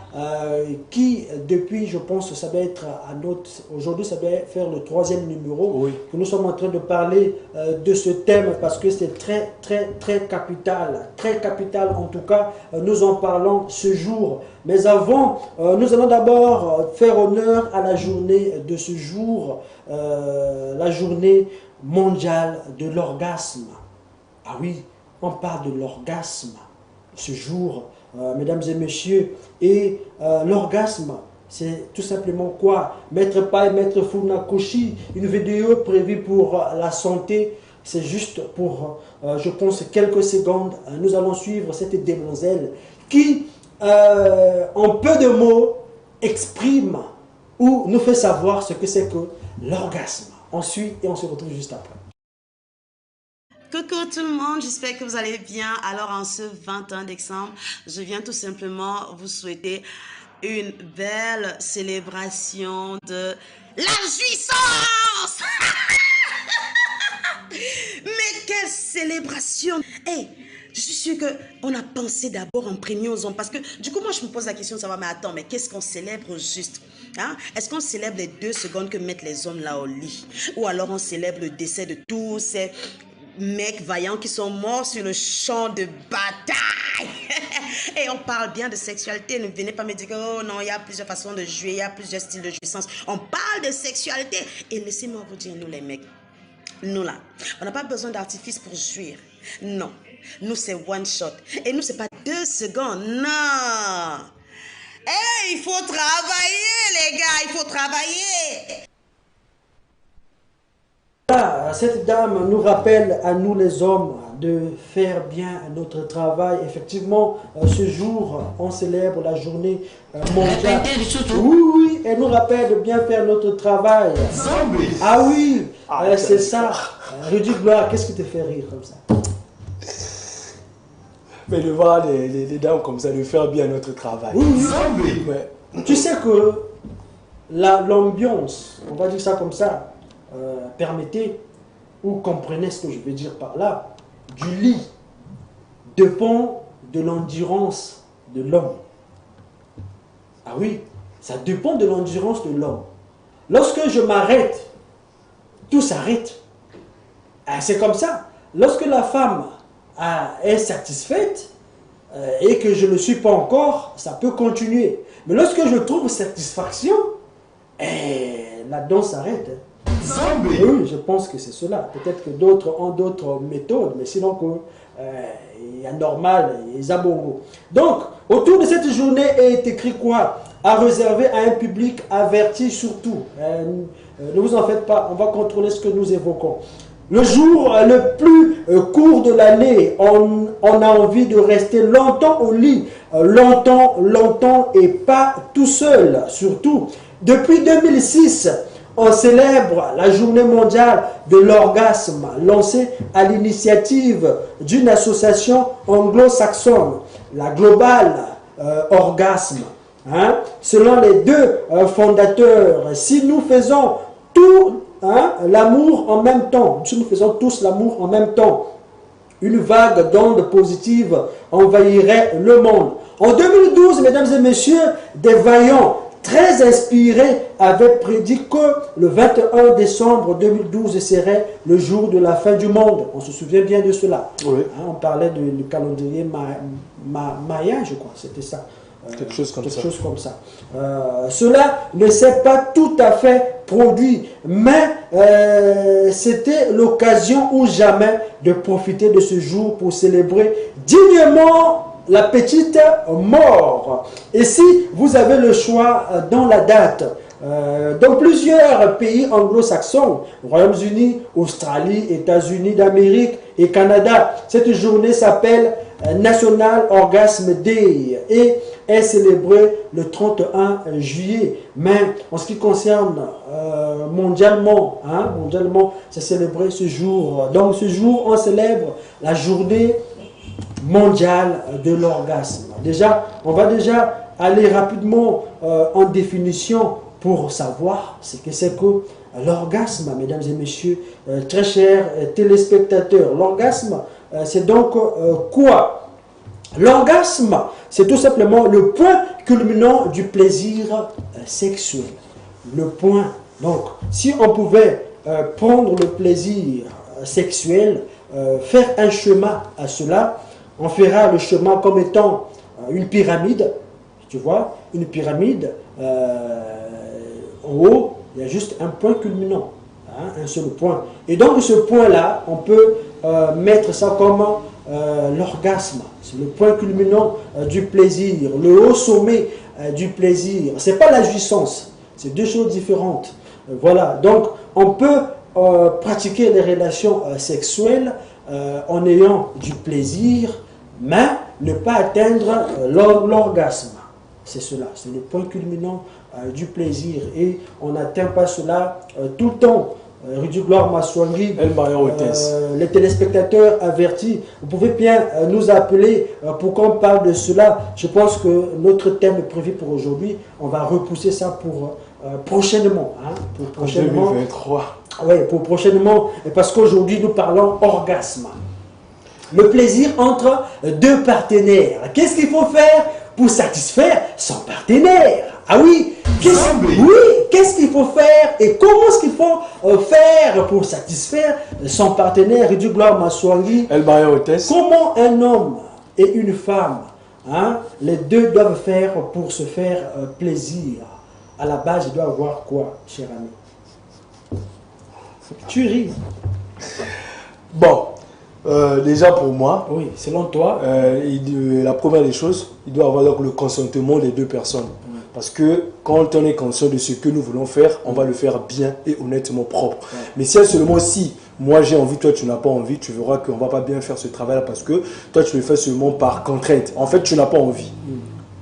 qui, depuis, je pense, ça va être à notre... Aujourd'hui, ça va faire le 3e numéro que nous sommes en train de parler de ce thème parce que c'est très capital, très capital en tout cas, nous en parlons ce jour. Mais avant, nous allons d'abord faire honneur à la journée de ce jour, la journée mondiale de l'orgasme. Ah oui, on parle de l'orgasme ce jour, mesdames et messieurs, et l'orgasme, c'est tout simplement quoi? Maître Pai, Maître Funakoshi, une vidéo prévue pour la santé. C'est juste pour, je pense, quelques secondes. Nous allons suivre cette demoiselle qui, en peu de mots, exprime ou nous fait savoir ce que c'est que l'orgasme. On suit et on se retrouve juste après. Coucou tout le monde, j'espère que vous allez bien. Alors en ce 21 décembre, je viens tout simplement vous souhaiter une belle célébration de la jouissance. Mais quelle célébration! Hey, je suis sûre qu'on a pensé d'abord en premier aux hommes. Parce que du coup, moi, je me pose la question de savoir, mais attends, mais qu'est-ce qu'on célèbre au juste? Est-ce qu'on célèbre les 2 secondes que mettent les hommes là au lit? Ou alors on célèbre le décès de tous ces mecs vaillants qui sont morts sur le champ de bataille? Et on parle bien de sexualité. Ne venez pas me dire que oh non, il y a plusieurs façons de jouer, il y a plusieurs styles de jouissance. On parle de sexualité. Et laissez-moi vous dire, nous les mecs, nous là, on n'a pas besoin d'artifice pour jouir. Non, nous c'est one shot. Et nous c'est pas 2 secondes, non. Il faut travailler les gars, il faut travailler. Cette dame nous rappelle à nous les hommes de faire bien notre travail. Effectivement, ce jour, on célèbre la journée mondiale. Oui, elle nous rappelle de bien faire notre travail. Ah oui, c'est ça. Rudy Gloire, qu'est-ce qui te fait rire comme ça? Mais de voir les dames comme ça, de faire bien notre travail. Oui. Tu sais que l'ambiance, on va dire ça comme ça, permettez ou comprenez ce que je veux dire par là, du lit dépend de l'endurance de l'homme. Ah oui, ça dépend de l'endurance de l'homme. Lorsque je m'arrête, tout s'arrête. Ah, c'est comme ça. Lorsque la femme est satisfaite et que je ne le suis pas encore, ça peut continuer. Mais lorsque je trouve satisfaction, la danse s'arrête. Oui, je pense que c'est cela. Peut-être que d'autres ont d'autres méthodes, mais sinon il y a normal, il y a bongo. Donc, autour de cette journée est écrit quoi? À réserver à un public averti surtout. Ne vous en faites pas, on va contrôler ce que nous évoquons. Le jour le plus court de l'année, on a envie de rester longtemps au lit, longtemps et pas tout seul, surtout. Depuis 2006, on célèbre la journée mondiale de l'orgasme, lancée à l'initiative d'une association anglo-saxonne, la Global Orgasme. Hein? Selon les deux fondateurs, si nous faisons tout l'amour en même temps, si nous faisons tous l'amour en même temps, une vague d'ondes positives envahirait le monde. En 2012, mesdames et messieurs, des vaillants très inspirés avaient prédit que le 21 décembre 2012 serait le jour de la fin du monde. On se souvient bien de cela. Oui. Hein, on parlait du calendrier maya, je crois, c'était ça. Quelque chose comme ça. Cela ne s'est pas tout à fait produit, mais c'était l'occasion ou jamais de profiter de ce jour pour célébrer dignement la petite mort. Et si vous avez le choix dans la date, dans plusieurs pays anglo-saxons, Royaume-Uni, Australie, États-Unis d'Amérique et Canada, cette journée s'appelle National Orgasm Day et est célébrée le 31 juillet. Mais en ce qui concerne mondialement, c'est célébré ce jour. Donc ce jour, on célèbre la journée mondiale de l'orgasme. Déjà, on va déjà aller rapidement en définition pour savoir ce que c'est que l'orgasme, mesdames et messieurs, très chers téléspectateurs. L'orgasme, c'est donc quoi? L'orgasme, c'est tout simplement le point culminant du plaisir sexuel. Le point. Donc, si on pouvait prendre le plaisir sexuel, faire un chemin à cela, on fera le chemin comme étant une pyramide, tu vois, une pyramide, en haut, il y a juste un point culminant, un seul point. Et donc, ce point-là, on peut mettre ça comme l'orgasme. C'est le point culminant du plaisir, le haut sommet du plaisir. Ce n'est pas la jouissance, c'est deux choses différentes. Voilà, donc on peut pratiquer les relations sexuelles en ayant du plaisir, mais ne pas atteindre l'orgasme. C'est cela, c'est le point culminant du plaisir. Et on n'atteint pas cela tout le temps. Rudy Gloire Maswangi, les téléspectateurs avertis, vous pouvez bien nous appeler pour qu'on parle de cela. Je pense que notre thème prévu pour aujourd'hui, on va repousser ça pour prochainement. Pour prochainement. 2023. Oui, pour prochainement, parce qu'aujourd'hui nous parlons orgasme. Le plaisir entre deux partenaires. Qu'est-ce qu'il faut faire pour satisfaire son partenaire? Ah oui, qu'est-ce qu'il faut faire et comment est-ce qu'il faut faire pour satisfaire son partenaire? Et du gloire Maswangi. Comment un homme et une femme, les deux doivent faire pour se faire plaisir? À la base, il doit avoir quoi, cher ami? Tu ris. Bon. Déjà pour moi, oui, selon toi, la première des choses, il doit avoir donc le consentement des deux personnes. Parce que quand on est conscient de ce que nous voulons faire, on va le faire bien et honnêtement propre. Mais si seulement si moi j'ai envie, toi tu n'as pas envie, tu verras qu'on ne va pas bien faire ce travail-là parce que toi tu le fais seulement par contrainte. En fait, tu n'as pas envie.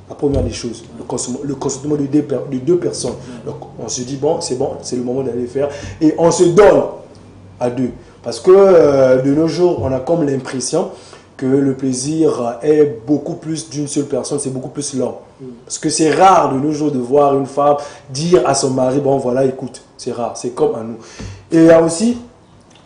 La première des choses, le consentement de deux personnes. Donc on se dit, bon, c'est le moment d'aller faire. Et on se donne à deux. Parce que de nos jours, on a comme l'impression que le plaisir est beaucoup plus d'une seule personne, c'est beaucoup plus lent. Parce que c'est rare de nos jours de voir une femme dire à son mari, bon voilà, écoute, c'est rare, c'est comme à nous. Et il y a aussi,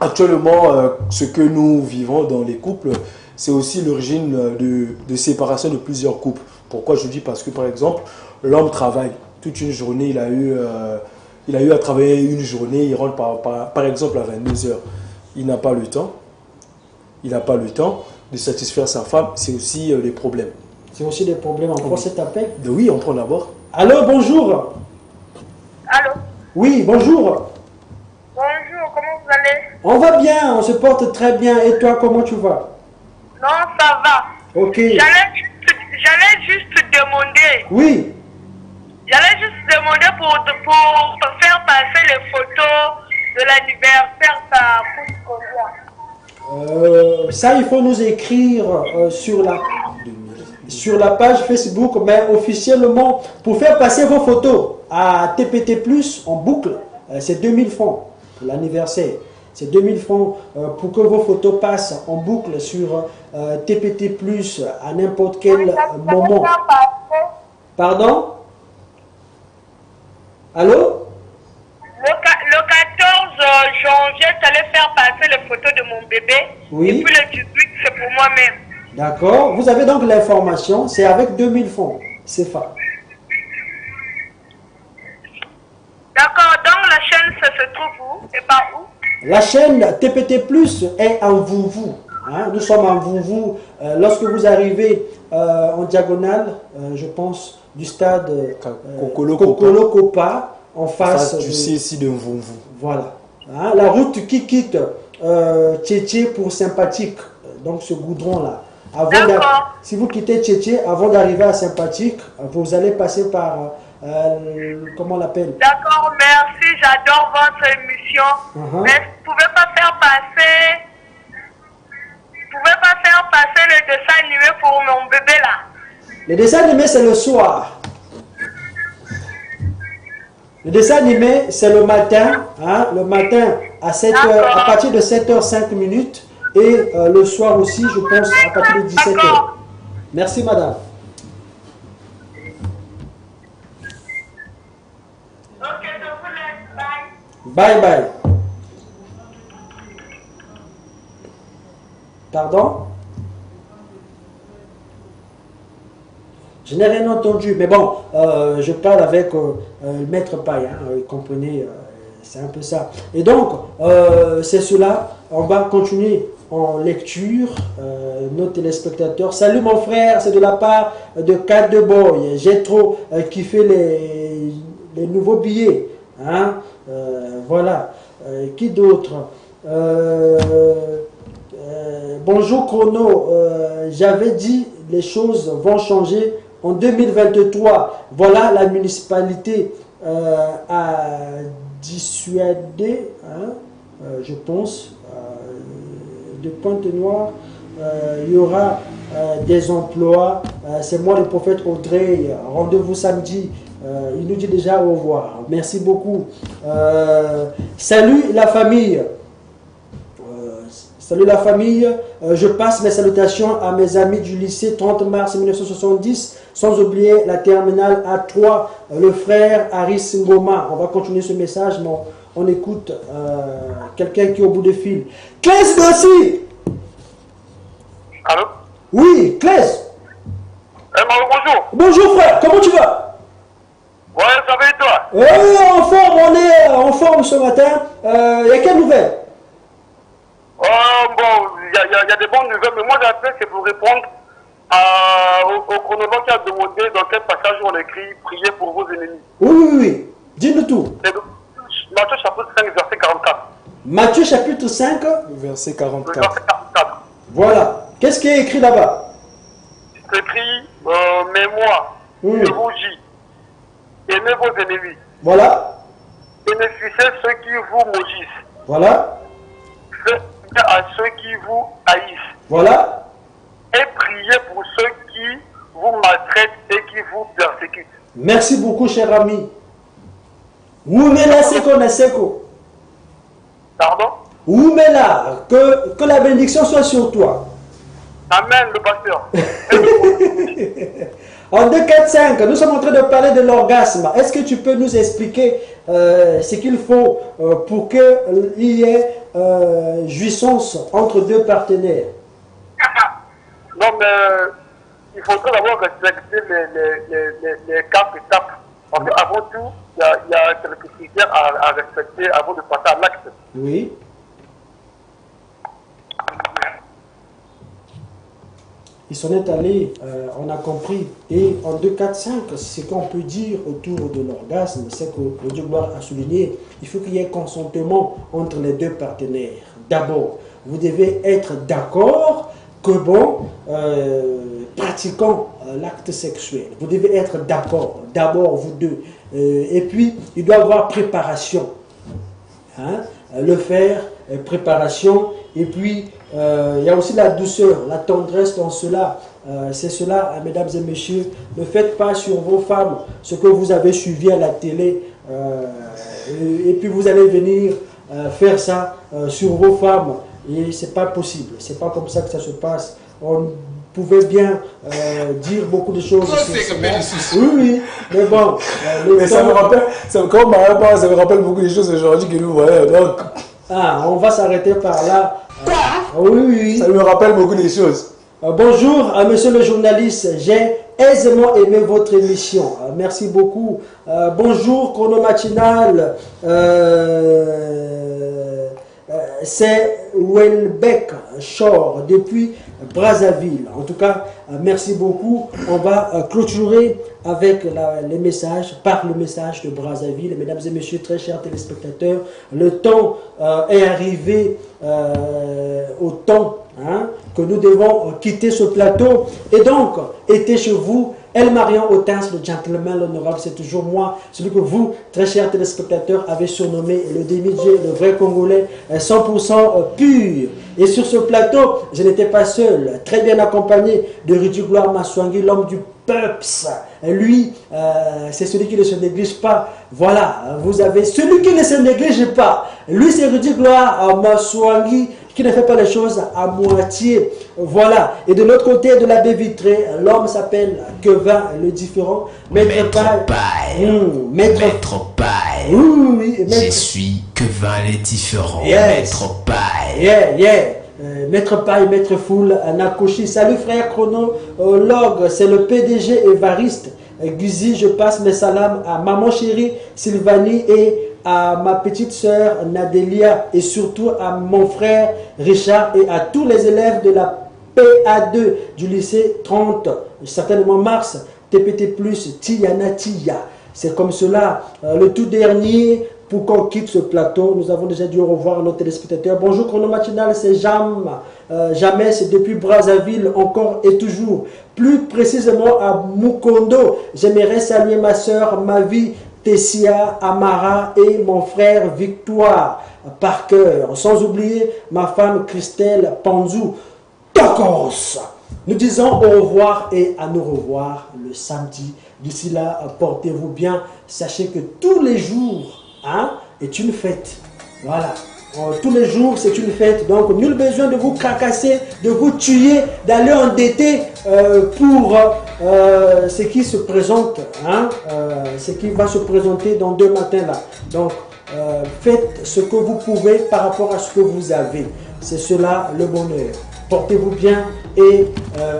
actuellement, ce que nous vivons dans les couples, c'est aussi l'origine de séparation de plusieurs couples. Pourquoi je dis? Parce que par exemple, l'homme travaille toute une journée, il a eu à travailler une journée, il rentre par exemple à 22 heures. Il n'a pas le temps. Il n'a pas le temps de satisfaire sa femme. C'est aussi des problèmes. C'est aussi des problèmes. On prend cet appel? Oui, on prend d'abord. Allô, bonjour. Allô? Oui, bonjour. Bonjour, comment vous allez? On va bien, on se porte très bien. Et toi, comment tu vas? Non, ça va. Ok. J'allais juste demander. Oui. J'allais juste demander pour faire passer les photos de l'anniversaire, ça coûte combien? Ça, il faut nous écrire sur la page Facebook, mais officiellement, pour faire passer vos photos à TPT+, en boucle, c'est 2000 francs pour l'anniversaire. C'est 2000 francs pour que vos photos passent en boucle sur TPT+, à n'importe quel moment. Pardon? Allô? Le 14 janvier, tu allais faire passer les photos de mon bébé. Oui. Et puis le 18, c'est pour moi-même. D'accord. Vous avez donc l'information. C'est avec 2000 francs. C'est ça. D'accord. Donc la chaîne, ça se trouve où et par où? La chaîne TPT+, est en Vouvou. Hein? Nous sommes en Vouvou. Lorsque vous arrivez en diagonale, je pense, du stade Kokolo Kopa, en face du CSI de Vouvou. Voilà. Hein? La route qui quitte Tchétché pour Sympathique, donc ce goudron-là. Si vous quittez Tchétché, avant d'arriver à Sympathique, vous allez passer par, comment on l'appelle? D'accord, merci, j'adore votre émission. Mais vous pouvez pas faire passer le dessin animé pour mon bébé là? Le dessin animé, c'est le soir. Le dessin animé, c'est le matin, hein, le matin à 7h, à partir de 7h05 minutes, et le soir aussi, je pense, à partir de 17h. Merci, madame. Ok, je vous laisse, bye. Bye bye. Pardon? Je n'ai rien entendu, mais bon, je parle avec le maître Paille, hein, vous comprenez, c'est un peu ça. Et donc, c'est cela, on va continuer en lecture, nos téléspectateurs. Salut mon frère, c'est de la part de Cat de Boy. J'ai trop kiffé les nouveaux billets. Hein? Voilà. Qui d'autre? Bonjour Chrono, j'avais dit les choses vont changer en 2023. Voilà, la municipalité a dissuadé, hein, je pense, de Pointe-Noire, il y aura des emplois. C'est moi le prophète Audrey, rendez-vous samedi. Il nous dit déjà au revoir. Merci beaucoup. Salut la famille. Salut la famille, je passe mes salutations à mes amis du lycée 30 mars 1970, sans oublier la terminale A3, le frère Aris Ngoma. On va continuer ce message, mais on écoute quelqu'un qui est au bout de fil. Claes Dossi. Allô? Oui, Claes. Bonjour. Bonjour frère, comment tu vas? Ouais, ça va et toi? Oui, en forme, on est en forme ce matin. Il y a quelle nouvelle? Bon, il y a des bonnes nouvelles, mais moi j'appelle, c'est pour répondre au chronologue qui a demandé dans quel passage on écrit « Priez pour vos ennemis ». Oui. Dis-nous tout. Matthieu chapitre 5, verset 44. Matthieu chapitre 5, verset 44. Verset 44. Voilà. Qu'est-ce qui est écrit là-bas? C'est écrit « Mais moi, je vous dis, aimez vos ennemis. Voilà. Bénéficiez ceux qui vous maudissent. Voilà. Faites à ceux qui vous haïssent. Voilà. Et priez pour ceux qui vous maltraitent et qui vous persécutent. » Merci beaucoup, cher ami. Oumela Seko Naseko. Pardon? Oumela, que la bénédiction soit sur toi. Amen, le pasteur. En 2, 4, 5, nous sommes en train de parler de l'orgasme. Est-ce que tu peux nous expliquer ce qu'il faut pour qu'il y ait jouissance entre deux partenaires? Non, mais il faudrait d'abord respecter les 4 étapes. Parce qu'avant tout, il y a quelques critères à respecter avant de passer à l'acte. Oui. Ils sont allés, on a compris. Et en 2, 4, 5, ce qu'on peut dire autour de l'orgasme, c'est que le Dieu gloire a souligné, il faut qu'il y ait consentement entre les deux partenaires. D'abord, vous devez être d'accord que bon, pratiquant l'acte sexuel, vous devez être d'accord, d'abord vous deux. Et puis, il doit y avoir préparation. Hein? Le faire, préparation, et puis il y a aussi la douceur, la tendresse dans cela. C'est cela, mesdames et messieurs, ne faites pas sur vos femmes ce que vous avez suivi à la télé, et puis vous allez venir faire ça sur vos femmes, et c'est pas possible, c'est pas comme ça que ça se passe. On pouvait bien dire beaucoup de choses. Oui, mais bon. Mais ça me rappelle beaucoup de choses aujourd'hui que nous voyons. Donc... Ah, on va s'arrêter par là. Oui. Ça me rappelle beaucoup de choses. Bonjour, monsieur le journaliste. J'ai aisément aimé votre émission. Merci beaucoup. Bonjour, Chrono Matinal. C'est Welbeck Shore depuis Brazzaville. En tout cas, merci beaucoup. On va clôturer avec les messages, par le message de Brazzaville. Mesdames et messieurs, très chers téléspectateurs, le temps est arrivé au temps que nous devons quitter ce plateau. Et donc, était chez vous, El Marion Autens, le gentleman, l'honorable, c'est toujours moi, celui que vous, très chers téléspectateurs, avez surnommé le demi-dieu, le vrai Congolais, 100% pur. Et sur ce plateau, je n'étais pas seul, très bien accompagné de Rudy Gloire Maswangi, l'homme du PEPS. Lui, c'est celui qui ne se néglige pas. Voilà, vous avez celui qui ne se néglige pas. Lui, c'est Rudy Gloire Maswangi, qui ne fait pas les choses à moitié. Voilà. Et de l'autre côté de la baie vitrée, l'homme s'appelle Kevin le différent. Maître Paille. Maître Paille. Oui. Je suis Kevin le différent. Yes. Maître Paille. Maître Paille, Maître Foul, Nakoshi. Salut frère chronologue, c'est le PDG Évariste Guzi. Je passe mes salams à maman chérie Sylvanie et à ma petite sœur Nadelia et surtout à mon frère Richard et à tous les élèves de la PA2 du lycée 30, certainement Mars, TPT+, Tiana Tia. C'est comme cela, le tout dernier, pour qu'on quitte ce plateau, nous avons déjà dit au revoir à nos téléspectateurs. Bonjour Chrono Matinal, c'est jamais, c'est depuis Brazzaville, encore et toujours. Plus précisément à Mukondo, j'aimerais saluer ma sœur, ma vie, Tessia, Amara et mon frère Victoire Parker. Sans oublier ma femme Christelle Panzou. Tokos. Nous disons au revoir et à nous revoir le samedi. D'ici là, portez-vous bien. Sachez que tous les jours est une fête. Voilà. Tous les jours, c'est une fête. Donc, nul besoin de vous cracasser, de vous tuer, d'aller endetter pour ce qui se présente, ce qui va se présenter dans 2 matins là. Donc, faites ce que vous pouvez par rapport à ce que vous avez. C'est cela le bonheur. Portez-vous bien et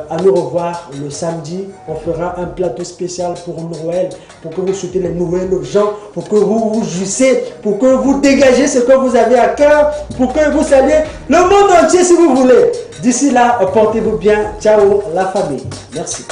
à nous revoir le samedi. On fera un plateau spécial pour Noël, pour que vous souhaitez les nouvelles aux gens, pour que vous vous jouissez, pour que vous dégagez ce que vous avez à cœur, pour que vous saluez le monde entier si vous voulez. D'ici là, portez-vous bien. Ciao la famille. Merci.